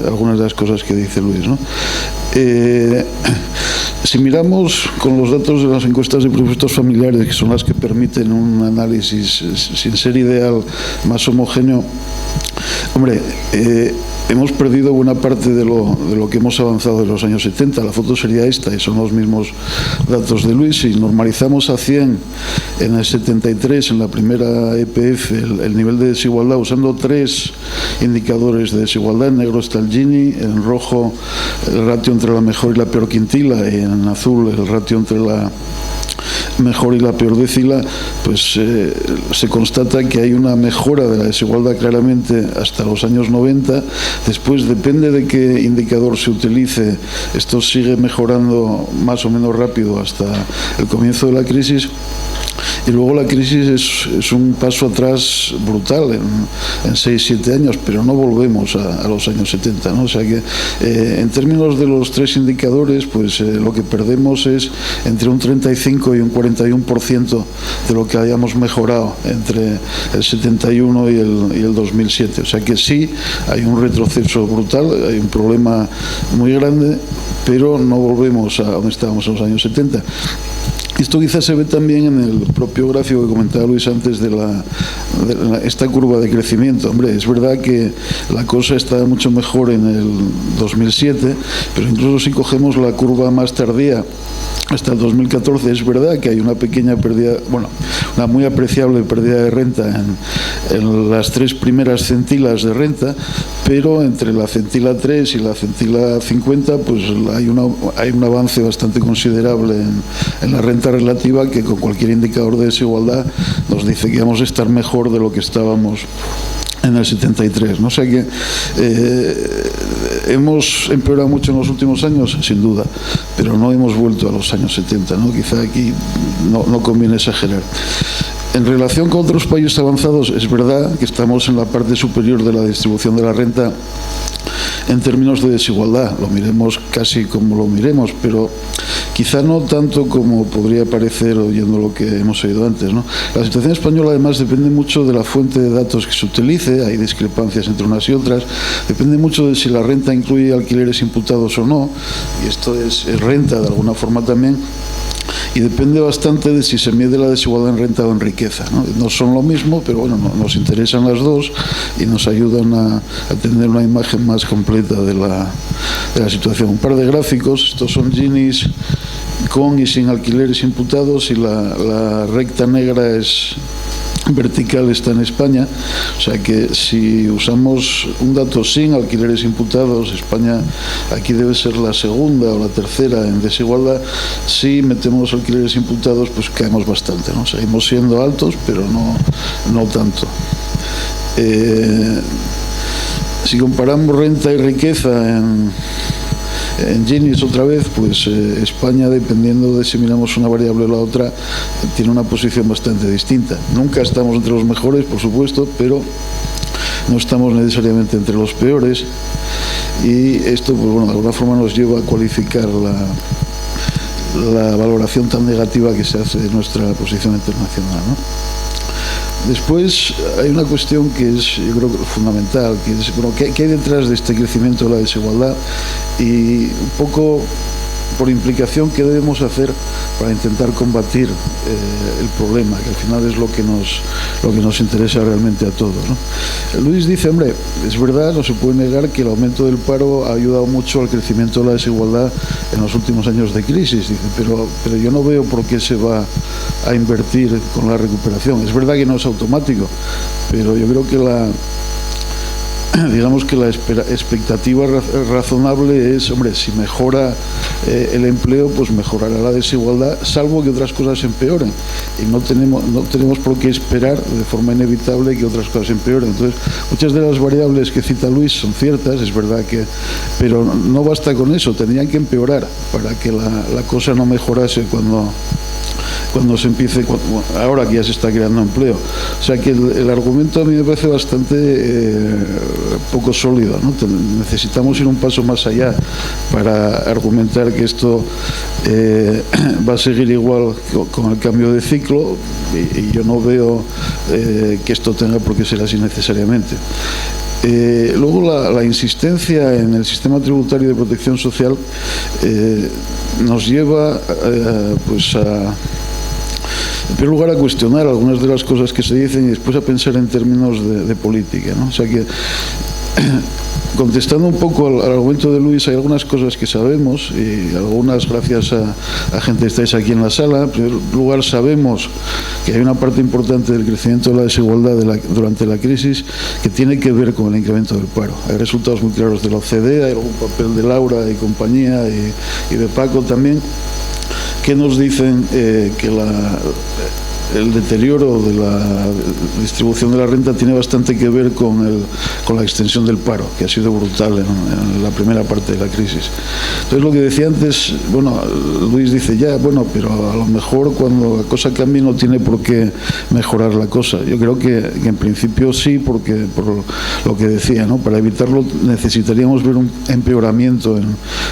algunas de las cosas que dice Luis, ¿no? Si miramos con los datos de las encuestas de presupuestos familiares, que son las que permiten un análisis sin ser ideal más homogéneo, hombre, hemos perdido buena parte de lo que hemos avanzado en los años 70. La foto sería esta, y son los mismos datos de Luis. Si normalizamos a 100 en el 73, en la primera EPF, el nivel de desigualdad, usando 3 indicadores de desigualdad. En negro está el Gini, en rojo el ratio entre la mejor y la peor quintila, y en azul el ratio entre la mejor y la peor décila, pues se constata que hay una mejora de la desigualdad claramente hasta los años 90. Después, depende de qué indicador se utilice, esto sigue mejorando más o menos rápido hasta el comienzo de la crisis. Y luego la crisis es un paso atrás brutal en 6-7 años, pero no volvemos a los años 70, ¿no? O sea que en términos de los 3 indicadores, pues lo que perdemos es entre un 35 y un 41% de lo que hayamos mejorado entre el 71 y el 2007. O sea que sí, hay un retroceso brutal, hay un problema muy grande, pero no volvemos a donde estábamos en los años 70. Esto quizás se ve también en el propio gráfico que comentaba Luis antes de esta curva de crecimiento. Hombre, es verdad que la cosa está mucho mejor en el 2007, pero incluso si cogemos la curva más tardía, hasta el 2014, es verdad que hay una pequeña pérdida, bueno, una muy apreciable pérdida de renta en las 3 primeras centilas de renta, pero entre la centila 3 y la centila 50, pues hay un avance bastante considerable en la renta relativa, que con cualquier indicador de desigualdad nos dice que vamos a estar mejor de lo que estábamos en el 73, ¿no? O sea que hemos empeorado mucho en los últimos años, sin duda, pero no hemos vuelto a los años 70, ¿no? Quizá aquí no conviene exagerar. En relación con otros países avanzados, es verdad que estamos en la parte superior de la distribución de la renta en términos de desigualdad, lo miremos casi como lo miremos, pero quizá no tanto como podría parecer oyendo lo que hemos oído antes, ¿no? La situación española además depende mucho de la fuente de datos que se utilice, hay discrepancias entre unas y otras, depende mucho de si la renta incluye alquileres imputados o no, y esto es renta de alguna forma también, y depende bastante de si se mide la desigualdad en renta o en riqueza, ¿no? No son lo mismo, pero bueno, nos interesan las dos y nos ayudan a tener una imagen más completa de la situación. Un par de gráficos, estos son Ginis con y sin alquileres imputados, y la recta negra es vertical, está en España, o sea que si usamos un dato sin alquileres imputados, España aquí debe ser la segunda o la tercera en desigualdad. Si metemos alquileres imputados, pues caemos bastante, ¿no? Seguimos siendo altos, pero no tanto. Si comparamos renta y riqueza en Ginis otra vez, pues España, dependiendo de si miramos una variable o la otra, tiene una posición bastante distinta. Nunca estamos entre los mejores, por supuesto, pero no estamos necesariamente entre los peores, y esto, pues bueno, de alguna forma nos lleva a cualificar la valoración tan negativa que se hace de nuestra posición internacional, ¿no? Después hay una cuestión que es, yo creo, fundamental, que es, bueno, ¿qué hay detrás de este crecimiento de la desigualdad? Y un poco por implicación, ¿qué debemos hacer para intentar combatir el problema, que al final es lo que nos interesa realmente a todos, ¿no? Luis dice, hombre, es verdad, no se puede negar que el aumento del paro ha ayudado mucho al crecimiento de la desigualdad en los últimos años de crisis, dice, pero yo no veo por qué se va a invertir con la recuperación. Es verdad que no es automático, pero yo creo que digamos que la expectativa razonable es, hombre, si mejora el empleo, pues mejorará la desigualdad, salvo que otras cosas empeoren, y no tenemos por qué esperar de forma inevitable que otras cosas empeoren. Entonces, muchas de las variables que cita Luis son ciertas, es verdad que, pero no basta con eso, tendrían que empeorar para que la cosa no mejorase cuando se empiece, ahora que ya se está creando empleo. O sea que el argumento a mí me parece bastante poco sólido, ¿no? Necesitamos ir un paso más allá para argumentar que esto va a seguir igual con el cambio de ciclo, y yo no veo que esto tenga por qué ser así necesariamente. Luego la insistencia en el sistema tributario de protección social nos lleva pues en primer lugar a cuestionar algunas de las cosas que se dicen y después a pensar en términos de política, ¿no? O sea que, contestando un poco al argumento de Luis, hay algunas cosas que sabemos, y algunas gracias a gente que estáis aquí en la sala. En primer lugar, sabemos que hay una parte importante del crecimiento de la desigualdad durante la crisis que tiene que ver con el incremento del paro. Hay resultados muy claros de la OCDE, hay algún papel de Laura y compañía y de Paco también, que nos dicen que el deterioro de la distribución de la renta tiene bastante que ver con la extensión del paro, que ha sido brutal en la primera parte de la crisis. Entonces, lo que decía antes, bueno, Luis dice, ya, bueno, pero a lo mejor cuando la cosa cambie no tiene por qué mejorar la cosa. Yo creo que en principio sí, porque por lo que decía, ¿no? Para evitarlo necesitaríamos ver un empeoramiento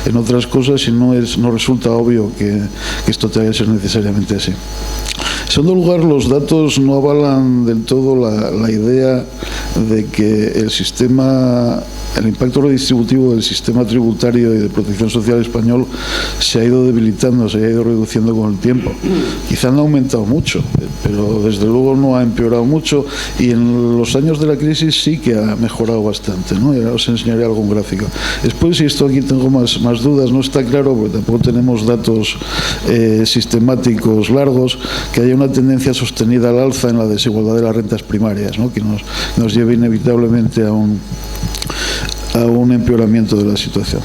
en otras cosas, y no resulta obvio que esto tenga que ser necesariamente así. En segundo lugar, los datos no avalan del todo la idea de que el impacto redistributivo del sistema tributario y de protección social español se ha ido debilitando, se ha ido reduciendo con el tiempo. Quizá no ha aumentado mucho, pero desde luego no ha empeorado mucho, y en los años de la crisis sí que ha mejorado bastante, ¿no? Y ahora os enseñaré algún gráfico. Después, y esto aquí tengo más dudas, no está claro, porque tampoco tenemos datos sistemáticos largos, que haya una tendencia sostenida al alza en la desigualdad de las rentas primarias, ¿no? Que nos lleve inevitablemente a un empeoramiento de la situación.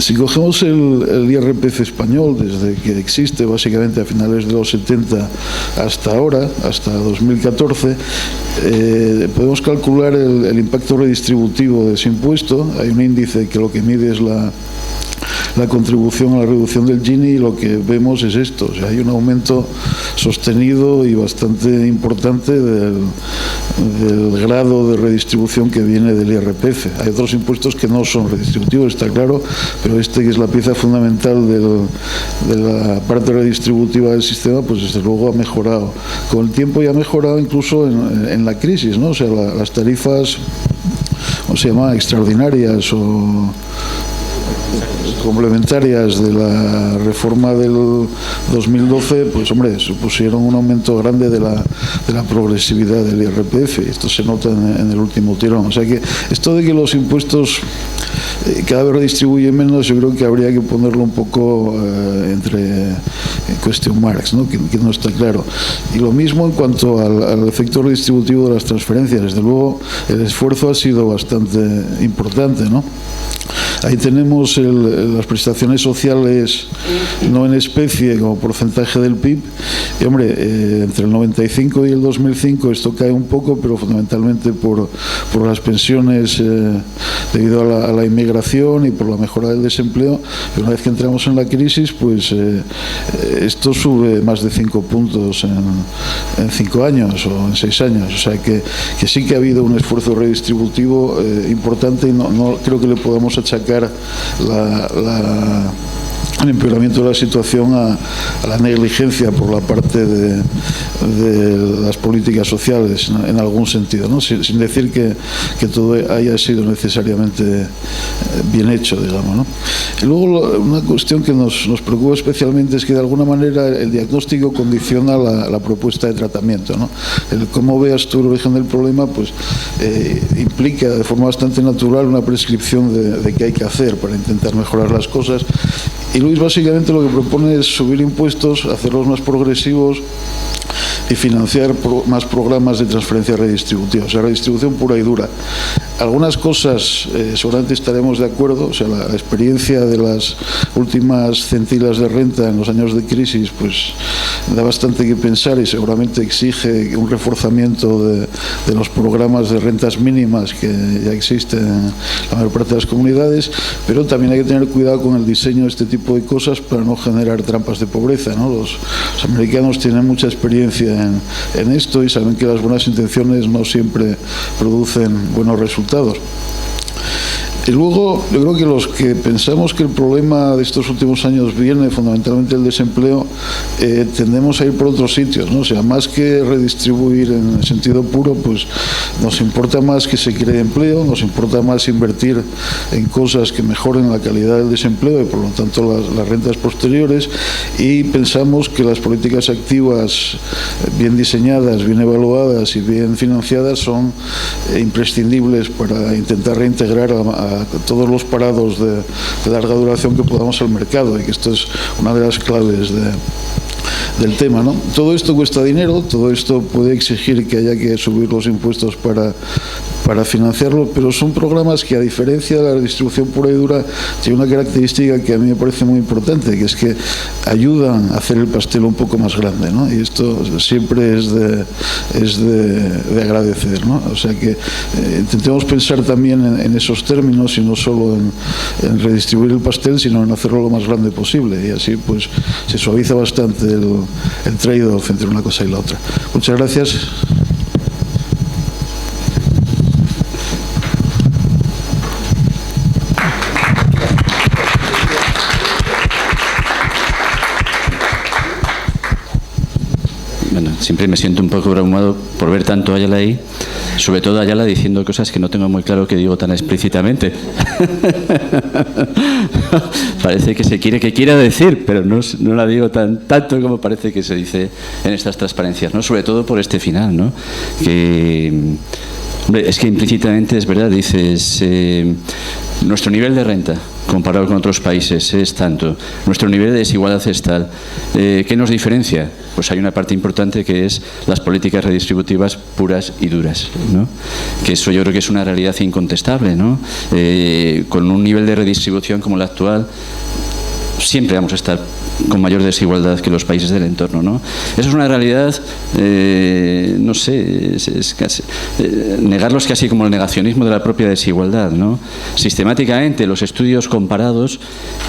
Si cogemos el IRPF español, desde que existe básicamente a finales de los 70 hasta ahora, hasta 2014, podemos calcular el impacto redistributivo de ese impuesto. Hay un índice que lo que mide es la contribución a la reducción del Gini, y lo que vemos es esto. O sea, hay un aumento sostenido y bastante importante del grado de redistribución que viene del IRPF. Hay otros impuestos que no son redistributivos, está claro, pero este, que es la pieza fundamental de la parte redistributiva del sistema, pues desde luego ha mejorado con el tiempo y ha mejorado incluso en la crisis, ¿no? O sea, las tarifas, ¿cómo se llama?, extraordinarias o complementarias de la reforma del 2012, pues hombre, supusieron un aumento grande de la progresividad del IRPF. Esto se nota en el último tirón. O sea que esto de que los impuestos cada vez redistribuyen menos, yo creo que habría que ponerlo un poco entre question marks, ¿no? Que no está claro. Y lo mismo en cuanto al efecto redistributivo de las transferencias. Desde luego, el esfuerzo ha sido bastante importante, ¿no? Ahí tenemos las prestaciones sociales no en especie como porcentaje del PIB. Y hombre, entre el 95 y el 2005 esto cae un poco, pero fundamentalmente por las pensiones debido a la inmigración y por la mejora del desempleo. Y una vez que entramos en la crisis, pues esto sube más de 5 puntos en 5 años o en 6 años. O sea que sí que ha habido un esfuerzo redistributivo importante y no creo que le podamos achacar el empeoramiento de la situación a la negligencia por la parte de las políticas sociales, ¿no?, en algún sentido, ¿no? Sin decir que todo haya sido necesariamente bien hecho, digamos, ¿no? Y luego una cuestión que nos preocupa especialmente es que de alguna manera el diagnóstico condiciona la propuesta de tratamiento, ¿no? El cómo veas tú el origen del problema, pues implica de forma bastante natural una prescripción de qué hay que hacer para intentar mejorar las cosas. Y Luis básicamente lo que propone es subir impuestos, hacerlos más progresivos y financiar más programas de transferencia redistributiva, o sea, redistribución pura y dura. Algunas cosas seguramente estaremos de acuerdo, o sea, la experiencia de las últimas centilas de renta en los años de crisis pues da bastante que pensar y seguramente exige un reforzamiento de los programas de rentas mínimas que ya existen en la mayor parte de las comunidades, pero también hay que tener cuidado con el diseño de este tipo de cosas para no generar trampas de pobreza, ¿no? Los americanos tienen mucha experiencia en esto y saben que las buenas intenciones no siempre producen buenos resultados. Y luego, yo creo que los que pensamos que el problema de estos últimos años viene fundamentalmente del desempleo, tendemos a ir por otros sitios, ¿no? O sea, más que redistribuir en el sentido puro, pues nos importa más que se cree empleo, nos importa más invertir en cosas que mejoren la calidad del desempleo y por lo tanto las rentas posteriores, y pensamos que las políticas activas bien diseñadas, bien evaluadas y bien financiadas son imprescindibles para intentar reintegrar a todos los parados de larga duración que podamos al mercado, y que esto es una de las claves del tema, ¿no? Todo esto cuesta dinero, todo esto puede exigir que haya que subir los impuestos para financiarlo, pero son programas que, a diferencia de la distribución pura y dura, tienen una característica que a mí me parece muy importante, que es que ayudan a hacer el pastel un poco más grande, ¿no? Y esto siempre es de agradecer, ¿no? O sea que intentemos pensar también en esos términos y no solo en redistribuir el pastel, sino en hacerlo lo más grande posible, y así pues se suaviza bastante el trade-off entre una cosa y la otra. Muchas gracias. Bueno, siempre me siento un poco abrumado por ver tanto a Ayala ahí, sobre todo Ayala diciendo cosas que no tengo muy claro que digo tan explícitamente. Parece que se quiera decir, pero no la digo tanto como parece que se dice en estas transparencias, ¿no? Sobre todo por este final, ¿no? Que, hombre, es que implícitamente es verdad, dices, nuestro nivel de renta comparado con otros países es tanto, nuestro nivel de desigualdad es tal. ¿Qué nos diferencia? Pues hay una parte importante que es las políticas redistributivas puras y duras, ¿no? Que eso yo creo que es una realidad incontestable, ¿no? Con un nivel de redistribución como el actual, siempre vamos a estar con mayor desigualdad que los países del entorno, ¿no? Eso es una realidad, no sé, es casi, negarlo es casi como el negacionismo de la propia desigualdad, ¿no? Sistemáticamente los estudios comparados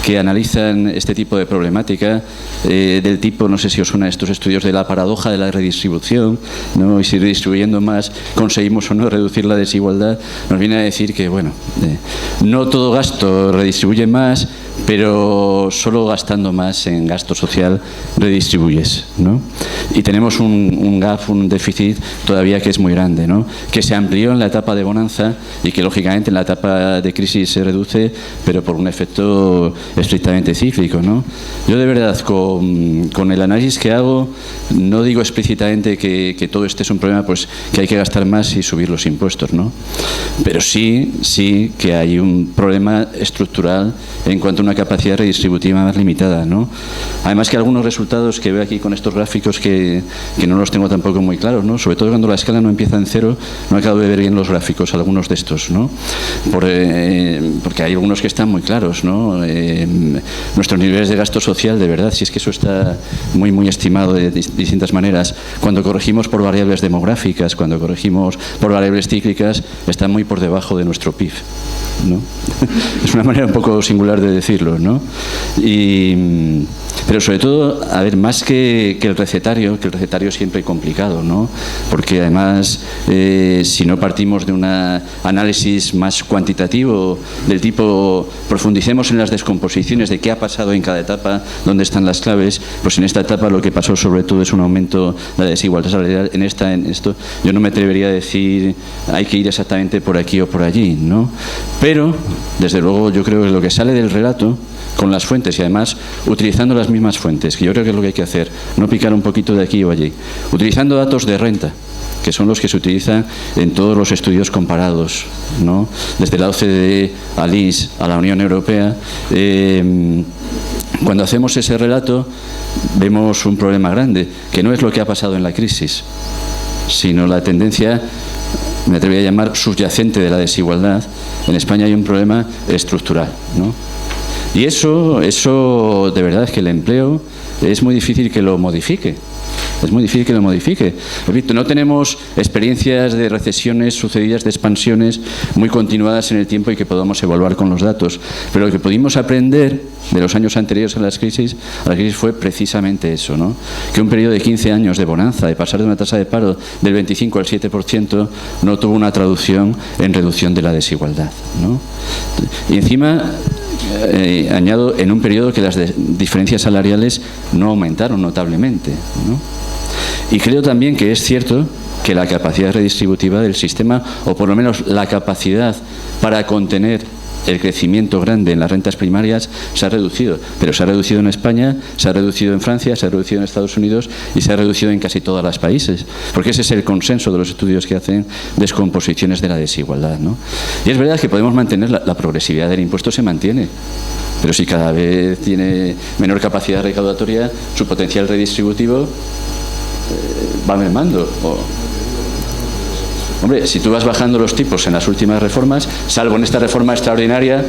que analizan este tipo de problemática, del tipo, no sé si os suena estos estudios de la paradoja de la redistribución, ¿no? Y si redistribuyendo más conseguimos o no reducir la desigualdad, nos viene a decir que, bueno, no todo gasto redistribuye más, pero solo gastando más en gasto social redistribuyes, ¿no? Y tenemos un gap, un déficit todavía que es muy grande, ¿no? Que se amplió en la etapa de bonanza y que lógicamente en la etapa de crisis se reduce, pero por un efecto estrictamente cíclico, ¿no? Yo de verdad con el análisis que hago no digo explícitamente que todo este es un problema, pues que hay que gastar más y subir los impuestos, ¿no? Pero sí que hay un problema estructural en cuanto a una capacidad redistributiva más limitada, ¿no? Además que algunos resultados que veo aquí con estos gráficos que no los tengo tampoco muy claros, ¿no? Sobre todo cuando la escala no empieza en cero, no acabo de ver bien los gráficos, algunos de estos, ¿no? Porque hay algunos que están muy claros, ¿no? Nuestros niveles de gasto social, de verdad, si es que eso está muy estimado de distintas maneras, cuando corregimos por variables demográficas, cuando corregimos por variables cíclicas, están muy por debajo de nuestro PIB, ¿no? Es una manera un poco singular de decirlo, ¿no? Pero sobre todo, a ver, más que el recetario es siempre complicado, ¿no? Porque además, si no partimos de un análisis más cuantitativo, del tipo, profundicemos en las descomposiciones de qué ha pasado en cada etapa, dónde están las claves, pues en esta etapa lo que pasó sobre todo es un aumento de la desigualdad salarial. En esto, yo no me atrevería a decir hay que ir exactamente por aquí o por allí, ¿no? Pero, desde luego, yo creo que lo que sale del relato, con las fuentes y además utilizando las mismas fuentes, que yo creo que es lo que hay que hacer, no picar un poquito de aquí o allí, utilizando datos de renta, que son los que se utilizan en todos los estudios comparados, ¿no? Desde la OCDE al INS a la Unión Europea. Cuando hacemos ese relato vemos un problema grande, que no es lo que ha pasado en la crisis, sino la tendencia, me atrevería a llamar, subyacente de la desigualdad. En España hay un problema estructural, ¿no? Y eso de verdad es que el empleo es muy difícil que lo modifique. Es muy difícil que lo modifique. Repito, no tenemos experiencias de recesiones sucedidas, de expansiones muy continuadas en el tiempo y que podamos evaluar con los datos. Pero lo que pudimos aprender de los años anteriores a la crisis fue precisamente eso, ¿no? Que un periodo de 15 años de bonanza, de pasar de una tasa de paro del 25 al 7%, no tuvo una traducción en reducción de la desigualdad, ¿no? Y encima, añado, en un periodo que las diferencias salariales no aumentaron notablemente, ¿no? Y creo también que es cierto que la capacidad redistributiva del sistema, o por lo menos la capacidad para contener el crecimiento grande en las rentas primarias, se ha reducido. Pero se ha reducido en España, se ha reducido en Francia, se ha reducido en Estados Unidos y se ha reducido en casi todos los países. Porque ese es el consenso de los estudios que hacen descomposiciones de la desigualdad, ¿no? Y es verdad que podemos mantener la progresividad del impuesto, se mantiene. Pero si cada vez tiene menor capacidad recaudatoria, su potencial redistributivo va mermando. Hombre, si tú vas bajando los tipos en las últimas reformas, salvo en esta reforma extraordinaria,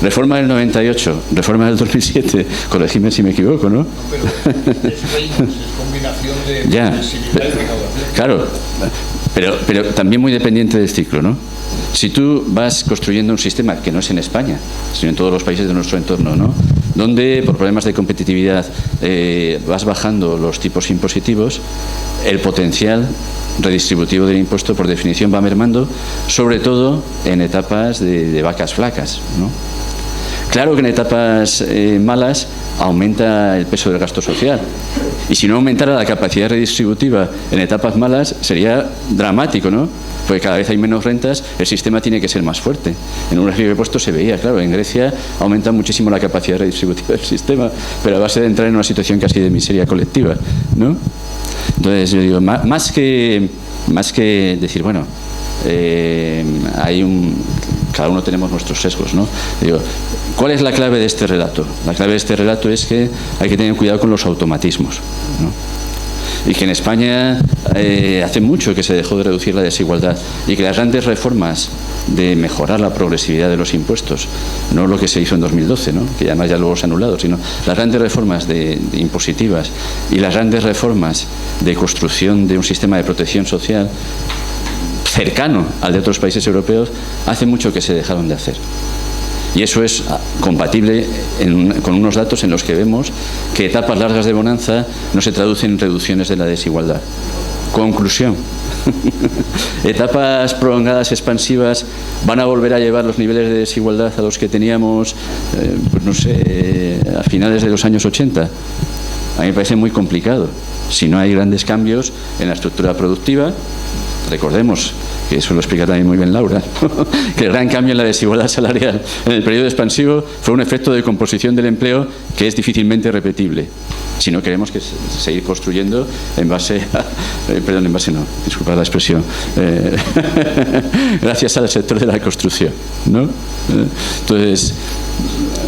reforma del 98, reforma del 2007, corregidme si me equivoco, ¿no? Pero es combinación de flexibilidad y recaudación. Claro, pero también muy dependiente del ciclo, ¿no? Si tú vas construyendo un sistema, que no es en España, sino en todos los países de nuestro entorno, ¿no? Donde por problemas de competitividad vas bajando los tipos impositivos, el potencial redistributivo del impuesto por definición va mermando, sobre todo en etapas de vacas flacas, ¿no? Claro que en etapas malas aumenta el peso del gasto social, y si no aumentara la capacidad redistributiva en etapas malas sería dramático, ¿no? Porque cada vez hay menos rentas, el sistema tiene que ser más fuerte. En un gráfico de puestos se veía, claro, en Grecia aumenta muchísimo la capacidad redistributiva del sistema, pero a base de entrar en una situación casi de miseria colectiva, ¿no? Entonces, yo digo, más que decir, bueno, cada uno tenemos nuestros sesgos, ¿no? Digo, ¿cuál es la clave de este relato? La clave de este relato es que hay que tener cuidado con los automatismos, ¿no? Y que en España hace mucho que se dejó de reducir la desigualdad y que las grandes reformas de mejorar la progresividad de los impuestos, no lo que se hizo en 2012, ¿no? Que además ya luego se ha anulado, sino las grandes reformas de impositivas y las grandes reformas de construcción de un sistema de protección social cercano al de otros países europeos, hace mucho que se dejaron de hacer. Y eso es compatible con unos datos en los que vemos que etapas largas de bonanza no se traducen en reducciones de la desigualdad. Conclusión. Etapas prolongadas expansivas van a volver a llevar los niveles de desigualdad a los que teníamos, pues no sé, a finales de los años 80. A mí me parece muy complicado. Si no hay grandes cambios en la estructura productiva, recordemos que eso lo explica también muy bien Laura, que el gran cambio en la desigualdad salarial en el periodo expansivo fue un efecto de composición del empleo que es difícilmente repetible. Si no queremos que seguir construyendo en base a, perdón, en base no, disculpad la expresión, gracias al sector de la construcción, ¿no? Entonces,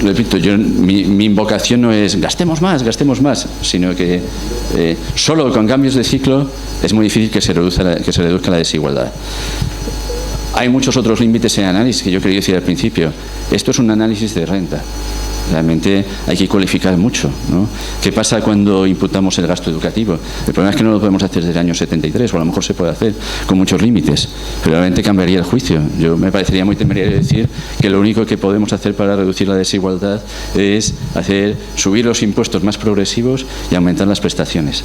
repito, mi invocación no es gastemos más, sino que solo con cambios de ciclo es muy difícil que se reduzca la desigualdad. Hay muchos otros límites en análisis que yo quería decir al principio. Esto es un análisis de renta. Realmente hay que cualificar mucho, ¿no? ¿Qué pasa cuando imputamos el gasto educativo? El problema es que no lo podemos hacer desde el año 73, o a lo mejor se puede hacer con muchos límites, pero realmente cambiaría el juicio. Yo me parecería muy temerario decir que lo único que podemos hacer para reducir la desigualdad es subir los impuestos más progresivos y aumentar las prestaciones.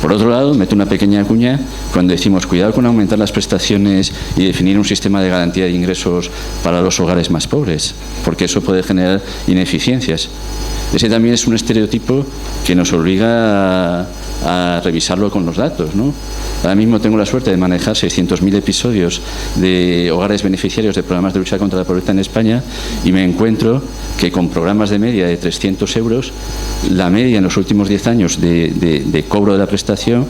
Por otro lado, meto una pequeña cuña cuando decimos cuidado con aumentar las prestaciones y definir un sistema de garantía de ingresos para los hogares más pobres, porque eso puede generar ineficiencias. Ese también es un estereotipo que nos obliga a revisarlo con los datos, ¿no? Ahora mismo tengo la suerte de manejar 600.000 episodios de hogares beneficiarios de programas de lucha contra la pobreza en España y me encuentro que con programas de media de 300 euros, la media en los últimos 10 años de cobro de la prestación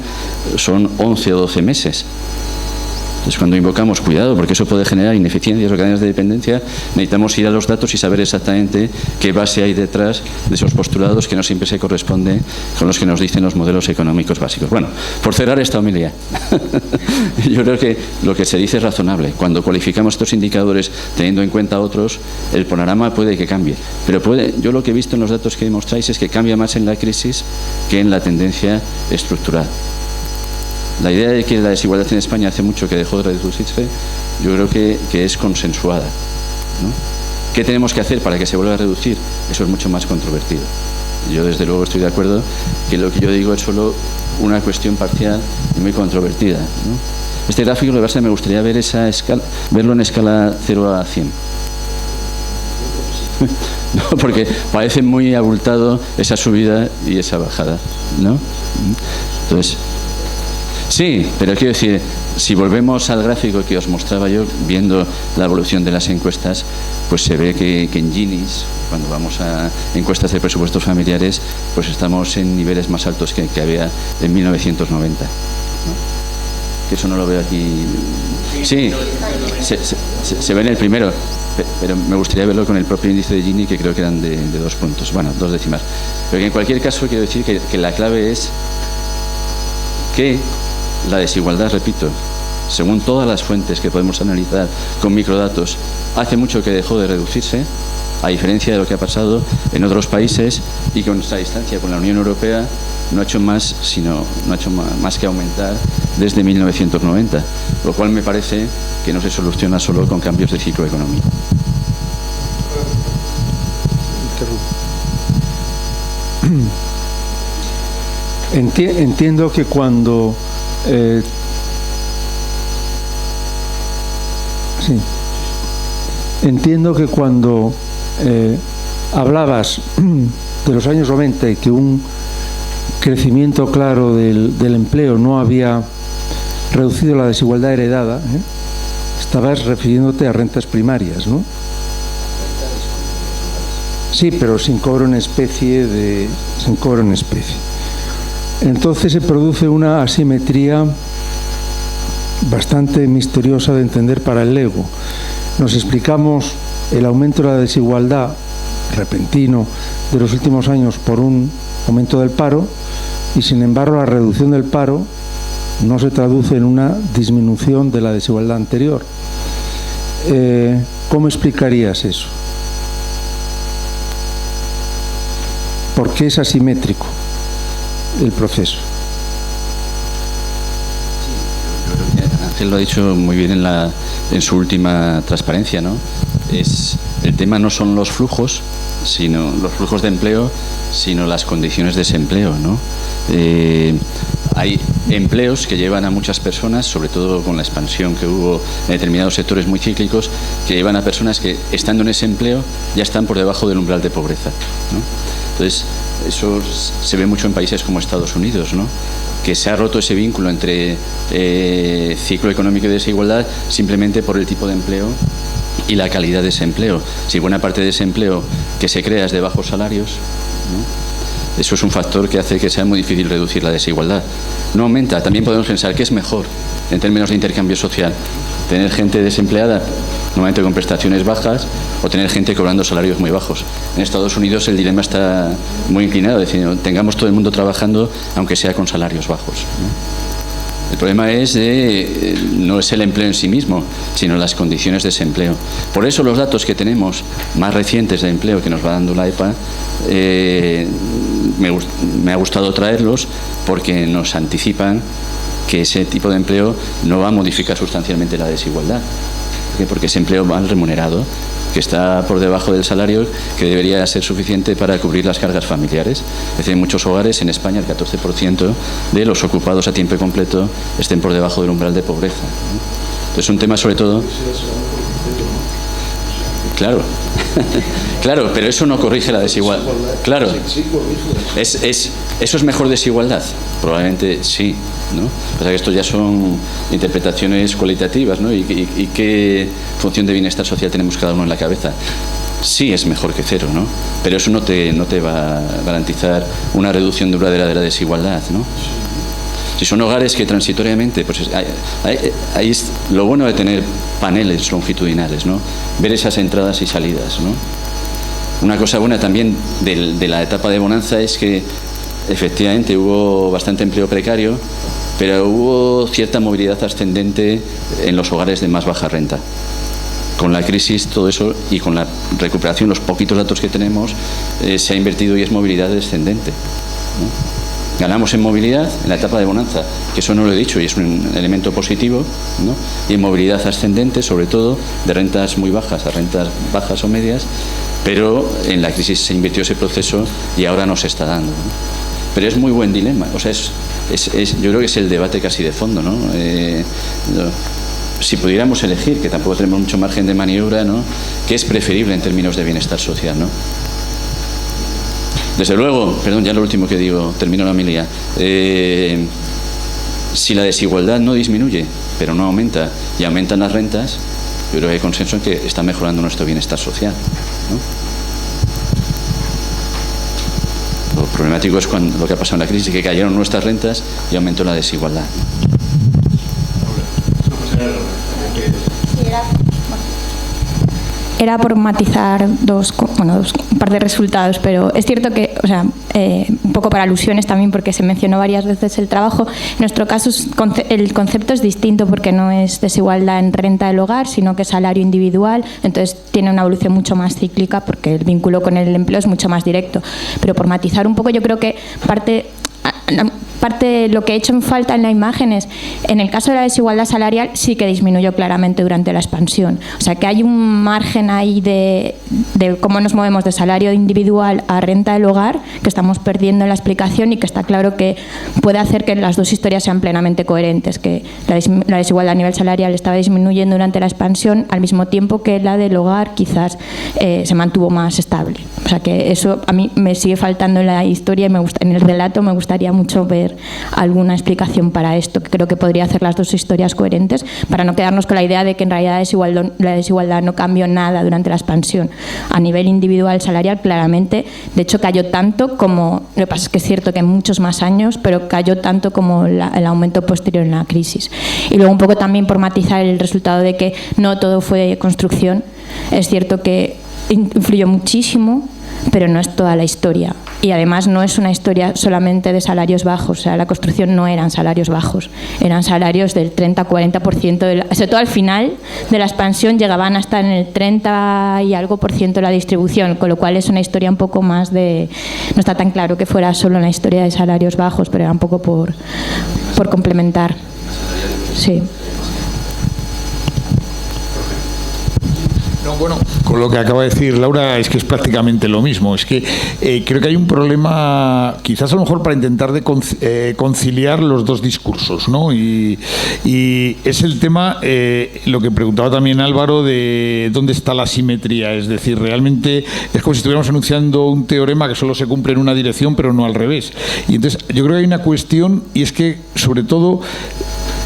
son 11 o 12 meses. Entonces, cuando invocamos cuidado, porque eso puede generar ineficiencias o cadenas de dependencia, necesitamos ir a los datos y saber exactamente qué base hay detrás de esos postulados que no siempre se corresponden con los que nos dicen los modelos económicos básicos. Bueno, por cerrar esta homilía, yo creo que lo que se dice es razonable. Cuando cualificamos estos indicadores teniendo en cuenta otros, el panorama puede que cambie. Pero yo lo que he visto en los datos que demostráis es que cambia más en la crisis que en la tendencia estructural. La idea de que la desigualdad en España hace mucho que dejó de reducirse, yo creo que es consensuada, ¿no? ¿Qué tenemos que hacer para que se vuelva a reducir? Eso es mucho más controvertido. Yo desde luego estoy de acuerdo que lo que yo digo es solo una cuestión parcial y muy controvertida, ¿no? Este gráfico, de verdad, me gustaría verlo en escala 0 a 100. No, porque parece muy abultado esa subida y esa bajada, ¿no? Entonces, sí, pero quiero decir, si volvemos al gráfico que os mostraba yo, viendo la evolución de las encuestas, pues se ve que en Ginis, cuando vamos a encuestas de presupuestos familiares, pues estamos en niveles más altos que había en 1990, ¿no? Que eso no lo veo aquí. Sí, se ve en el primero, pero me gustaría verlo con el propio índice de Gini, que creo que eran de 2 puntos, bueno, 2 décimas. Pero que en cualquier caso quiero decir que la clave es que la desigualdad, repito, según todas las fuentes que podemos analizar con microdatos, hace mucho que dejó de reducirse, a diferencia de lo que ha pasado en otros países, y que nuestra distancia con la Unión Europea no ha hecho más que aumentar desde 1990, lo cual me parece que no se soluciona solo con cambios de ciclo económico. Entiendo que cuando hablabas de los años 90 y que un crecimiento claro del empleo no había reducido la desigualdad heredada, estabas refiriéndote a rentas primarias, ¿no? Sí, pero sin cobro en especie. Entonces se produce una asimetría bastante misteriosa de entender para el ego. Nos explicamos el aumento de la desigualdad repentino de los últimos años por un aumento del paro, y sin embargo la reducción del paro no se traduce en una disminución de la desigualdad anterior. ¿cómo explicarías eso? ¿Por qué es asimétrico el proceso? Ángel lo ha dicho muy bien en su última transparencia, ¿no? El tema no son los flujos, sino los flujos de empleo, sino las condiciones de ese empleo, ¿no? Hay empleos que llevan a muchas personas, sobre todo con la expansión que hubo en determinados sectores muy cíclicos, que llevan a personas que, estando en ese empleo, ya están por debajo del umbral de pobreza, ¿no? Entonces, eso se ve mucho en países como Estados Unidos, ¿no? Que se ha roto ese vínculo entre ciclo económico y desigualdad simplemente por el tipo de empleo y la calidad de ese empleo. Si buena parte de ese empleo que se crea es de bajos salarios, ¿no? Eso es un factor que hace que sea muy difícil reducir la desigualdad. No aumenta. También podemos pensar qué es mejor en términos de intercambio social: tener gente desempleada, normalmente con prestaciones bajas, o tener gente cobrando salarios muy bajos. En Estados Unidos el dilema está muy inclinado, es decir, tengamos todo el mundo trabajando aunque sea con salarios bajos, ¿no? El problema no es el empleo en sí mismo, sino las condiciones de ese empleo. Por eso los datos que tenemos más recientes de empleo que nos va dando la EPA, me ha gustado traerlos porque nos anticipan que ese tipo de empleo no va a modificar sustancialmente la desigualdad. ¿Por qué? Porque ese empleo mal remunerado, que está por debajo del salario que debería ser suficiente para cubrir las cargas familiares. Es decir, en muchos hogares en España el 14% de los ocupados a tiempo completo estén por debajo del umbral de pobreza, ¿no? Entonces, es un tema sobre todo... Claro, claro, pero eso no corrige la desigualdad. Claro, ¿eso es mejor desigualdad? Probablemente sí, ¿no? O sea que esto ya son interpretaciones cualitativas, ¿no? ¿Y qué función de bienestar social tenemos cada uno en la cabeza? Sí es mejor que cero, ¿no? Pero eso no te va a garantizar una reducción duradera de la desigualdad, ¿no? Si son hogares que transitoriamente, pues ahí es lo bueno de tener paneles longitudinales, ¿no? Ver esas entradas y salidas, ¿no? Una cosa buena también de la etapa de bonanza es que efectivamente hubo bastante empleo precario, pero hubo cierta movilidad ascendente en los hogares de más baja renta. Con la crisis, todo eso, y con la recuperación, los poquitos datos que tenemos, se ha invertido y es movilidad descendente, ¿no? Ganamos en movilidad en la etapa de bonanza, que eso no lo he dicho y es un elemento positivo, ¿no? Y en movilidad ascendente, sobre todo, de rentas muy bajas a rentas bajas o medias, pero en la crisis se invirtió ese proceso y ahora no se está dando, ¿no? Pero es muy buen dilema, o sea, yo creo que es el debate casi de fondo, ¿no? Si pudiéramos elegir, que tampoco tenemos mucho margen de maniobra, ¿no? ¿Qué es preferible en términos de bienestar social, ¿no? Desde luego, perdón, ya lo último que digo, termino la homilía. Si la desigualdad no disminuye, pero no aumenta, y aumentan las rentas, yo creo que hay consenso en que está mejorando nuestro bienestar social, ¿no? Lo problemático es lo que ha pasado en la crisis, que cayeron nuestras rentas y aumentó la desigualdad. Era por matizar un par de resultados, pero es cierto que, o sea, un poco para alusiones también, porque se mencionó varias veces el trabajo. En nuestro caso el concepto es distinto porque no es desigualdad en renta del hogar, sino que es salario individual, entonces tiene una evolución mucho más cíclica porque el vínculo con el empleo es mucho más directo. Pero por matizar un poco, yo creo que parte de lo que he hecho en falta en la imagen es, en el caso de la desigualdad salarial sí que disminuyó claramente durante la expansión. O sea que hay un margen ahí de cómo nos movemos de salario individual a renta del hogar que estamos perdiendo en la explicación y que está claro que puede hacer que las dos historias sean plenamente coherentes, que la desigualdad a nivel salarial estaba disminuyendo durante la expansión al mismo tiempo que la del hogar quizás se mantuvo más estable. O sea que eso a mí me sigue faltando en la historia y en el relato me gustaría mucho ver alguna explicación para esto, que creo que podría hacer las dos historias coherentes para no quedarnos con la idea de que en realidad la desigualdad no cambió nada durante la expansión. A nivel individual salarial, claramente, de hecho cayó tanto como, lo que pasa es que es cierto que en muchos más años, pero cayó tanto como el aumento posterior en la crisis. Y luego un poco también por matizar el resultado de que no todo fue construcción, es cierto que influyó muchísimo pero no es toda la historia. Y además no es una historia solamente de salarios bajos, o sea, la construcción no eran salarios bajos, eran salarios del 30-40%, sobre todo al final de la expansión llegaban hasta en el 30 y algo % de la distribución, con lo cual es una historia un poco más de, no está tan claro que fuera solo una historia de salarios bajos, pero era un poco por complementar. Sí. No, bueno, con lo que acaba de decir Laura es que es prácticamente lo mismo. Es que creo que hay un problema, quizás a lo mejor para intentar de conciliar los dos discursos, ¿no? Y es el tema, lo que preguntaba también Álvaro, de dónde está la simetría. Es decir, realmente es como si estuviéramos anunciando un teorema que solo se cumple en una dirección, pero no al revés. Y entonces yo creo que hay una cuestión, y es que, sobre todo,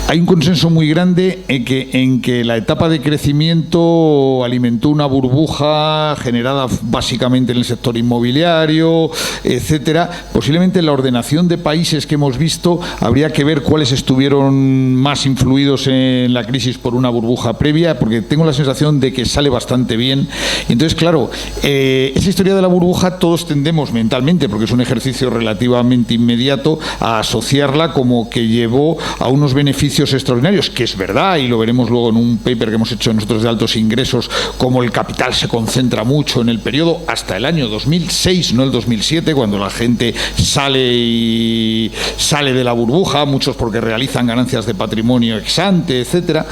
hay un consenso muy grande en que la etapa de crecimiento alimentó una burbuja generada básicamente en el sector inmobiliario, etcétera. Posiblemente en la ordenación de países que hemos visto habría que ver cuáles estuvieron más influidos en la crisis por una burbuja previa, porque tengo la sensación de que sale bastante bien. Entonces, claro, esa historia de la burbuja todos tendemos mentalmente, porque es un ejercicio relativamente inmediato, a asociarla como que llevó a unos beneficios extraordinarios, que es verdad, y lo veremos luego en un paper que hemos hecho nosotros de altos ingresos, como el capital se concentra mucho en el periodo hasta el año 2006, no el 2007, cuando la gente sale de la burbuja, muchos porque realizan ganancias de patrimonio ex ante, etcétera.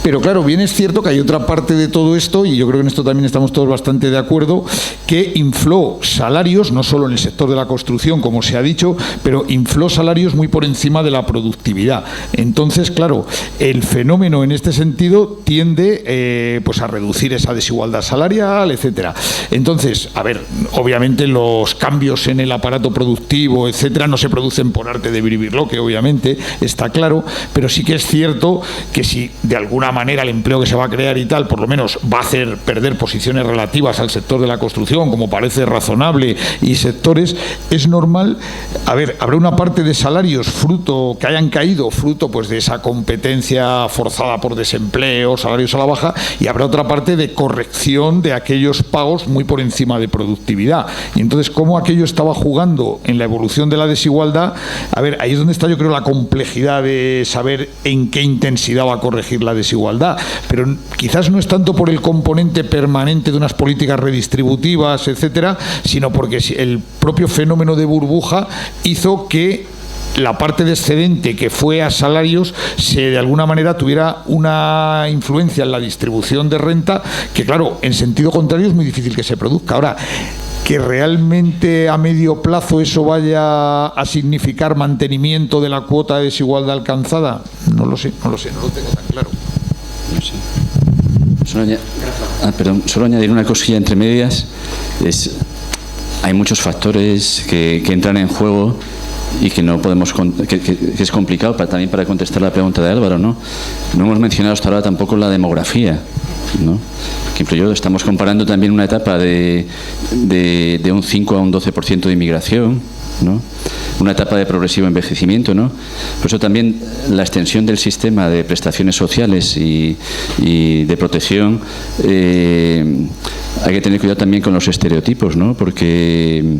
Pero claro, bien es cierto que hay otra parte de todo esto, y yo creo que en esto también estamos todos bastante de acuerdo, que infló salarios, no solo en el sector de la construcción, como se ha dicho, pero infló salarios muy por encima de la productividad. Entonces, claro, el fenómeno en este sentido tiende pues a reducir esa desigualdad salarial, etcétera. Entonces, a ver, obviamente los cambios en el aparato productivo, etcétera, no se producen por arte de Biribirloque, obviamente, está claro, pero sí que es cierto que si de alguna manera el empleo que se va a crear y tal, por lo menos va a hacer perder posiciones relativas al sector de la construcción, como parece razonable, y sectores, es normal. A ver, habrá una parte de salarios fruto que hayan caído, fruto pues de esa competencia forzada por desempleo, salarios a la baja, y habrá otra parte de corrección de aquellos pagos muy por encima de productividad. Y entonces, ¿cómo aquello estaba jugando en la evolución de la desigualdad? A ver, ahí es donde está, yo creo, la complejidad de saber en qué intensidad va a corregir la desigualdad, pero quizás no es tanto por el componente permanente de unas políticas redistributivas, etcétera, sino porque el propio fenómeno de burbuja hizo que la parte de excedente que fue a salarios de alguna manera tuviera una influencia en la distribución de renta que, claro, en sentido contrario es muy difícil que se produzca. Ahora, que realmente a medio plazo eso vaya a significar mantenimiento de la cuota de desigualdad alcanzada, no lo sé, no lo tengo tan claro. No sé. Solo añadir una cosilla entre medias. Hay muchos factores que entran en juego y que no podemos que es complicado también para contestar la pregunta de Álvaro, ¿no? No hemos mencionado hasta ahora tampoco la demografía, ¿no? Que influyó. Estamos comparando también una etapa de un 5 a un 12% de inmigración, ¿no? Una etapa de progresivo envejecimiento, ¿no? Por eso también la extensión del sistema de prestaciones sociales y de protección, hay que tener cuidado también con los estereotipos, ¿no? Porque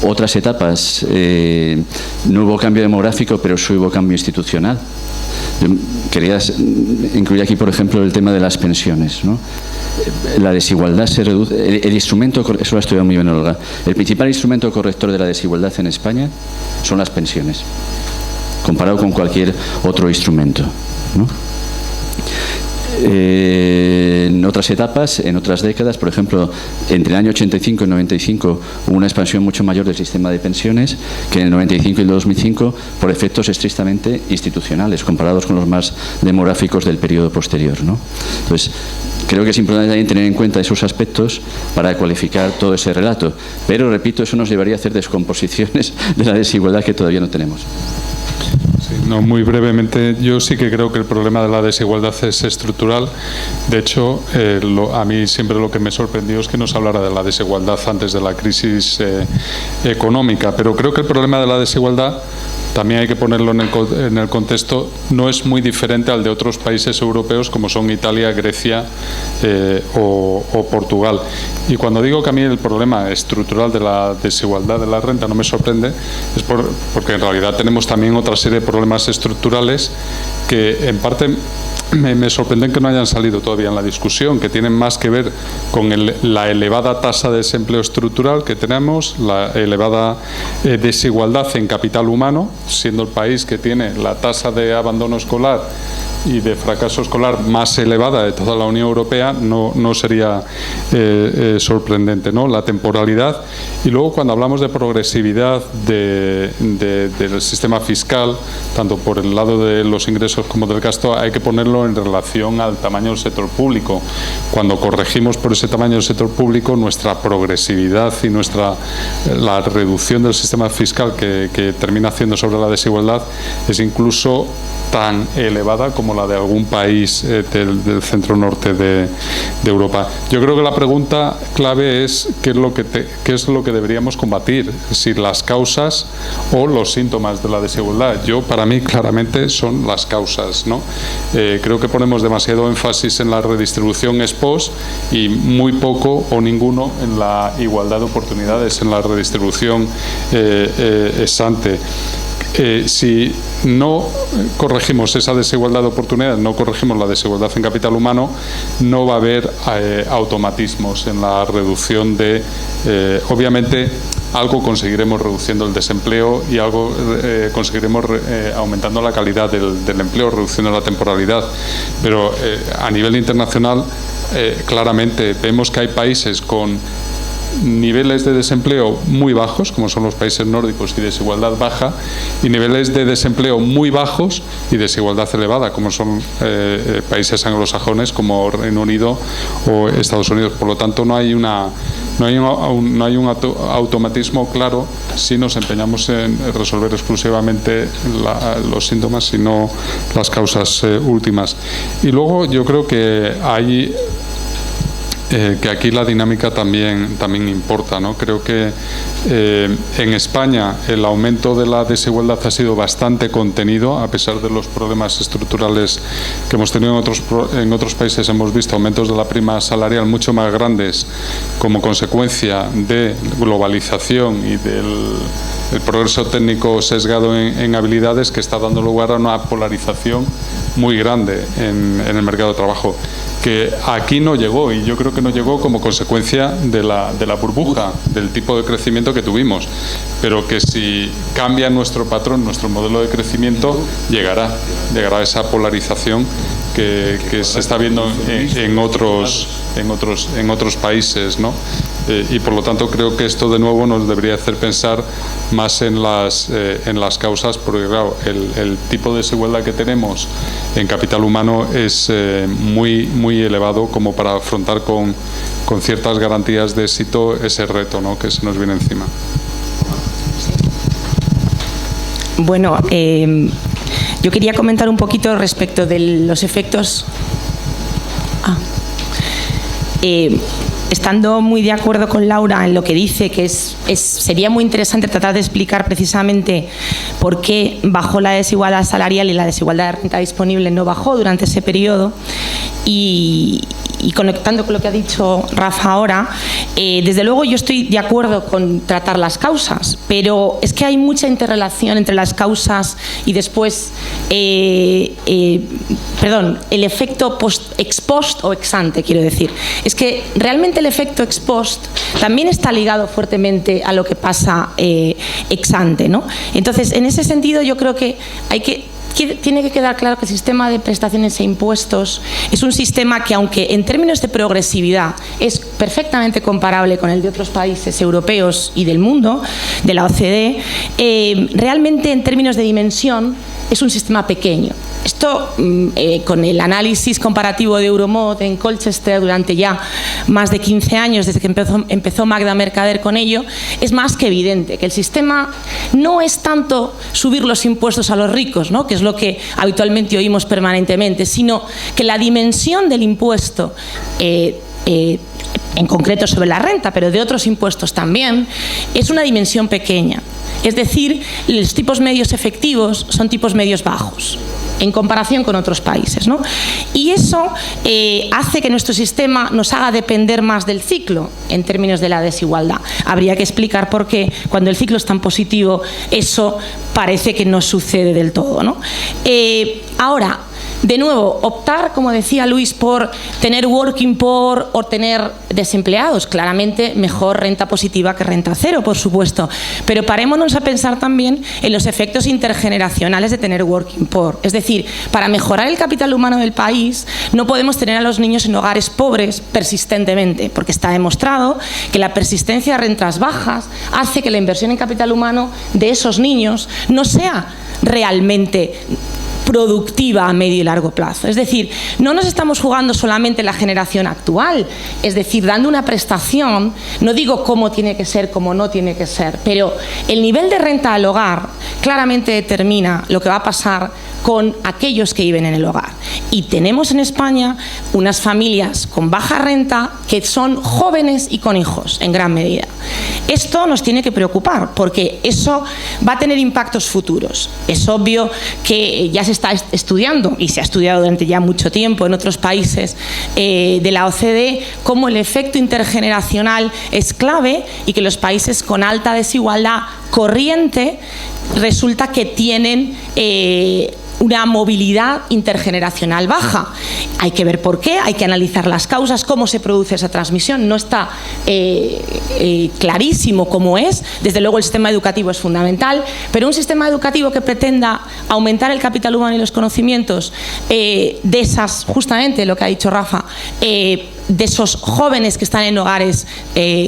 otras etapas no hubo cambio demográfico, pero sí hubo cambio institucional. Yo quería incluir aquí, por ejemplo, el tema de las pensiones, ¿no? La desigualdad se reduce. El instrumento, eso lo ha estudiado muy bien Olga, el principal instrumento corrector de la desigualdad en España son las pensiones, comparado con cualquier otro instrumento, ¿no? En otras etapas, en otras décadas, por ejemplo, entre el año 85 y el 95 hubo una expansión mucho mayor del sistema de pensiones que en el 95 y el 2005 por efectos estrictamente institucionales, comparados con los más demográficos del periodo posterior, ¿no? Entonces, creo que es importante también tener en cuenta esos aspectos para cualificar todo ese relato. Pero, repito, eso nos llevaría a hacer descomposiciones de la desigualdad que todavía no tenemos. No, muy brevemente, yo sí que creo que el problema de la desigualdad es estructural. De hecho, a mí siempre lo que me sorprendió es que no se hablara de la desigualdad antes de la crisis económica, pero creo que el problema de la desigualdad también hay que ponerlo en el contexto, no es muy diferente al de otros países europeos como son Italia, Grecia o Portugal. Y cuando digo que a mí el problema estructural de la desigualdad de la renta no me sorprende, es porque en realidad tenemos también otra serie de problemas estructurales que en parte me sorprenden que no hayan salido todavía en la discusión, que tienen más que ver con la elevada tasa de desempleo estructural que tenemos, la elevada desigualdad en capital humano, siendo el país que tiene la tasa de abandono escolar y de fracaso escolar más elevada de toda la Unión Europea, no sería sorprendente, ¿no? La temporalidad. Y luego, cuando hablamos de progresividad del sistema fiscal, tanto por el lado de los ingresos como del gasto, hay que ponerlo en relación al tamaño del sector público. Cuando corregimos por ese tamaño del sector público, nuestra progresividad y la reducción del sistema fiscal que termina haciendo sobre la desigualdad es incluso tan elevada como la de algún país del centro norte de Europa. Yo creo que la pregunta clave es qué es lo que deberíamos combatir, si las causas o los síntomas de la desigualdad. Para mí claramente son las causas, ¿no? Creo que ponemos demasiado énfasis en la redistribución ex post y muy poco o ninguno en la igualdad de oportunidades, en la redistribución ex ante. Si no corregimos esa desigualdad de oportunidades, no corregimos la desigualdad en capital humano, no va a haber automatismos en la reducción de... obviamente, algo conseguiremos reduciendo el desempleo y algo conseguiremos aumentando la calidad del empleo, reduciendo la temporalidad. Pero a nivel internacional, claramente vemos que hay países con niveles de desempleo muy bajos, como son los países nórdicos, y desigualdad baja, y niveles de desempleo muy bajos y desigualdad elevada, como son países anglosajones como Reino Unido o Estados Unidos. Por lo tanto, no hay un automatismo claro si nos empeñamos en resolver exclusivamente los síntomas, sino las causas últimas. Y luego yo creo que hay que aquí la dinámica también importa, ¿no? Creo que en España el aumento de la desigualdad ha sido bastante contenido, a pesar de los problemas estructurales que hemos tenido en otros países. Hemos visto aumentos de la prima salarial mucho más grandes como consecuencia de globalización y del progreso técnico sesgado en habilidades, que está dando lugar a una polarización muy grande en el mercado de trabajo, que aquí no llegó, y yo creo que no llegó como consecuencia de la burbuja, del tipo de crecimiento que tuvimos, pero que si cambia nuestro patrón, nuestro modelo de crecimiento, llegará esa polarización que se está viendo en otros países, ¿no? Y por lo tanto creo que esto de nuevo nos debería hacer pensar más en las causas, porque claro, el tipo de desigualdad que tenemos en capital humano es muy elevado como para afrontar con ciertas garantías de éxito ese reto, ¿no?, que se nos viene encima. Bueno, yo quería comentar un poquito respecto de los efectos. Estando muy de acuerdo con Laura en lo que dice, que sería muy interesante tratar de explicar precisamente por qué bajó la desigualdad salarial y la desigualdad de renta disponible no bajó durante ese periodo, y conectando con lo que ha dicho Rafa ahora, desde luego yo estoy de acuerdo con tratar las causas, pero es que hay mucha interrelación entre las causas y después, el efecto ex post o ex ante, quiero decir. Es que realmente el efecto ex post también está ligado fuertemente a lo que pasa ex ante, ¿no? Entonces, en ese sentido, yo creo que tiene que quedar claro que el sistema de prestaciones e impuestos es un sistema que, aunque en términos de progresividad es perfectamente comparable con el de otros países europeos y del mundo, de la OCDE, realmente en términos de dimensión es un sistema pequeño. Esto, con el análisis comparativo de Euromod en Colchester durante ya más de 15 años, desde que empezó Magda Mercader con ello, es más que evidente que el sistema no es tanto subir los impuestos a los ricos, ¿no?, que es lo que habitualmente oímos permanentemente, sino que la dimensión del impuesto en concreto sobre la renta, pero de otros impuestos también, es una dimensión pequeña. Es decir, los tipos medios efectivos son tipos medios bajos en comparación con otros países, ¿no? Y eso hace que nuestro sistema nos haga depender más del ciclo en términos de la desigualdad. Habría que explicar por qué cuando el ciclo es tan positivo eso parece que no sucede del todo, ¿no? Ahora, de nuevo, optar, como decía Luis, por tener working poor o tener desempleados, claramente mejor renta positiva que renta cero, por supuesto, pero parémonos a pensar también en los efectos intergeneracionales de tener working poor. Es decir, para mejorar el capital humano del país no podemos tener a los niños en hogares pobres persistentemente, porque está demostrado que la persistencia de rentas bajas hace que la inversión en capital humano de esos niños no sea realmente productiva a medio y largo plazo. Es decir, no nos estamos jugando solamente la generación actual, es decir, dando una prestación, no digo cómo tiene que ser, cómo no tiene que ser, pero el nivel de renta al hogar claramente determina lo que va a pasar con aquellos que viven en el hogar. Y tenemos en España unas familias con baja renta que son jóvenes y con hijos, en gran medida. Esto nos tiene que preocupar, porque eso va a tener impactos futuros. Es obvio que ya se está estudiando, y se ha estudiado durante ya mucho tiempo en otros países de la OCDE, cómo el efecto intergeneracional es clave y que los países con alta desigualdad corriente resulta que tienen una movilidad intergeneracional baja. Hay que ver por qué, hay que analizar las causas, cómo se produce esa transmisión. No está clarísimo cómo es. Desde luego el sistema educativo es fundamental, pero un sistema educativo que pretenda aumentar el capital humano y los conocimientos de esas, justamente lo que ha dicho Rafa, de esos jóvenes que están en hogares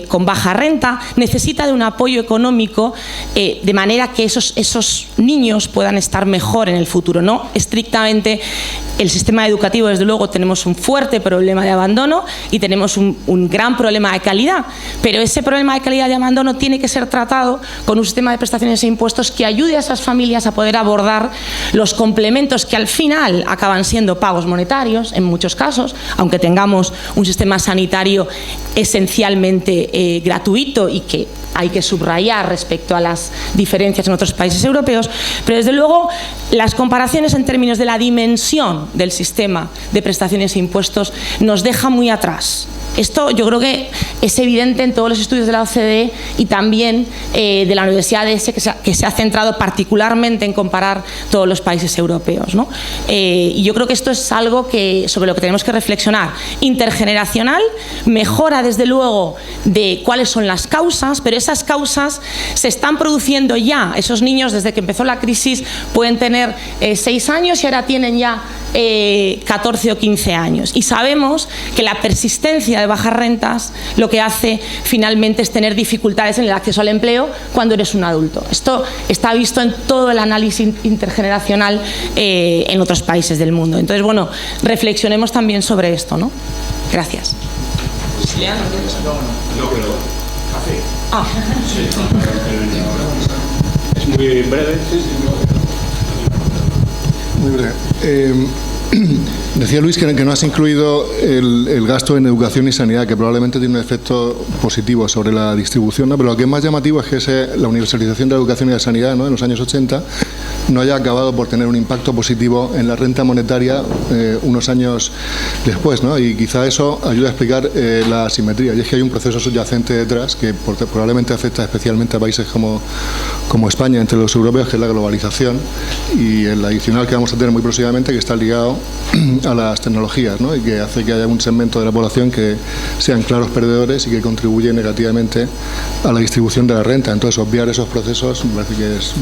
con baja renta, necesita de un apoyo económico de manera que esos niños puedan estar mejor en el futuro. No estrictamente el sistema educativo, desde luego tenemos un fuerte problema de abandono y tenemos un gran problema de calidad, pero ese problema de calidad de abandono tiene que ser tratado con un sistema de prestaciones e impuestos que ayude a esas familias a poder abordar los complementos que al final acaban siendo pagos monetarios en muchos casos, aunque tengamos un sistema sanitario esencialmente gratuito y que hay que subrayar respecto a las diferencias en otros países europeos, pero desde luego las comparaciones en términos de la dimensión del sistema de prestaciones e impuestos nos deja muy atrás. Esto yo creo que es evidente en todos los estudios de la OCDE y también de la Universidad de ESE, que se ha centrado particularmente en comparar todos los países europeos, ¿no? Y yo creo que esto es algo sobre lo que tenemos que reflexionar. Intergeneracional, mejora desde luego de cuáles son las causas, pero esas causas se están produciendo ya. Esos niños desde que empezó la crisis pueden tener 6 años y ahora tienen ya 14 o 15 años. Y sabemos que la persistencia de bajas rentas lo que hace finalmente es tener dificultades en el acceso al empleo cuando eres un adulto. Esto está visto en todo el análisis intergeneracional en otros países del mundo. Entonces, bueno, reflexionemos también sobre esto, ¿no? Gracias. Es muy breve. Muy breve. Decía Luis que no has incluido el gasto en educación y sanidad, que probablemente tiene un efecto positivo sobre la distribución, ¿no? Pero lo que es más llamativo es que la universalización de la educación y la sanidad, ¿no?, en los años 80 no haya acabado por tener un impacto positivo en la renta monetaria unos años después, ¿no? Y quizá eso ayuda a explicar la asimetría. Y es que hay un proceso subyacente detrás que probablemente afecta especialmente a países como España, entre los europeos, que es la globalización, y el adicional que vamos a tener muy próximamente, que está ligado a las tecnologías, ¿no?, y que hace que haya un segmento de la población que sean claros perdedores y que contribuye negativamente a la distribución de la renta. Entonces, obviar esos procesos me parece que es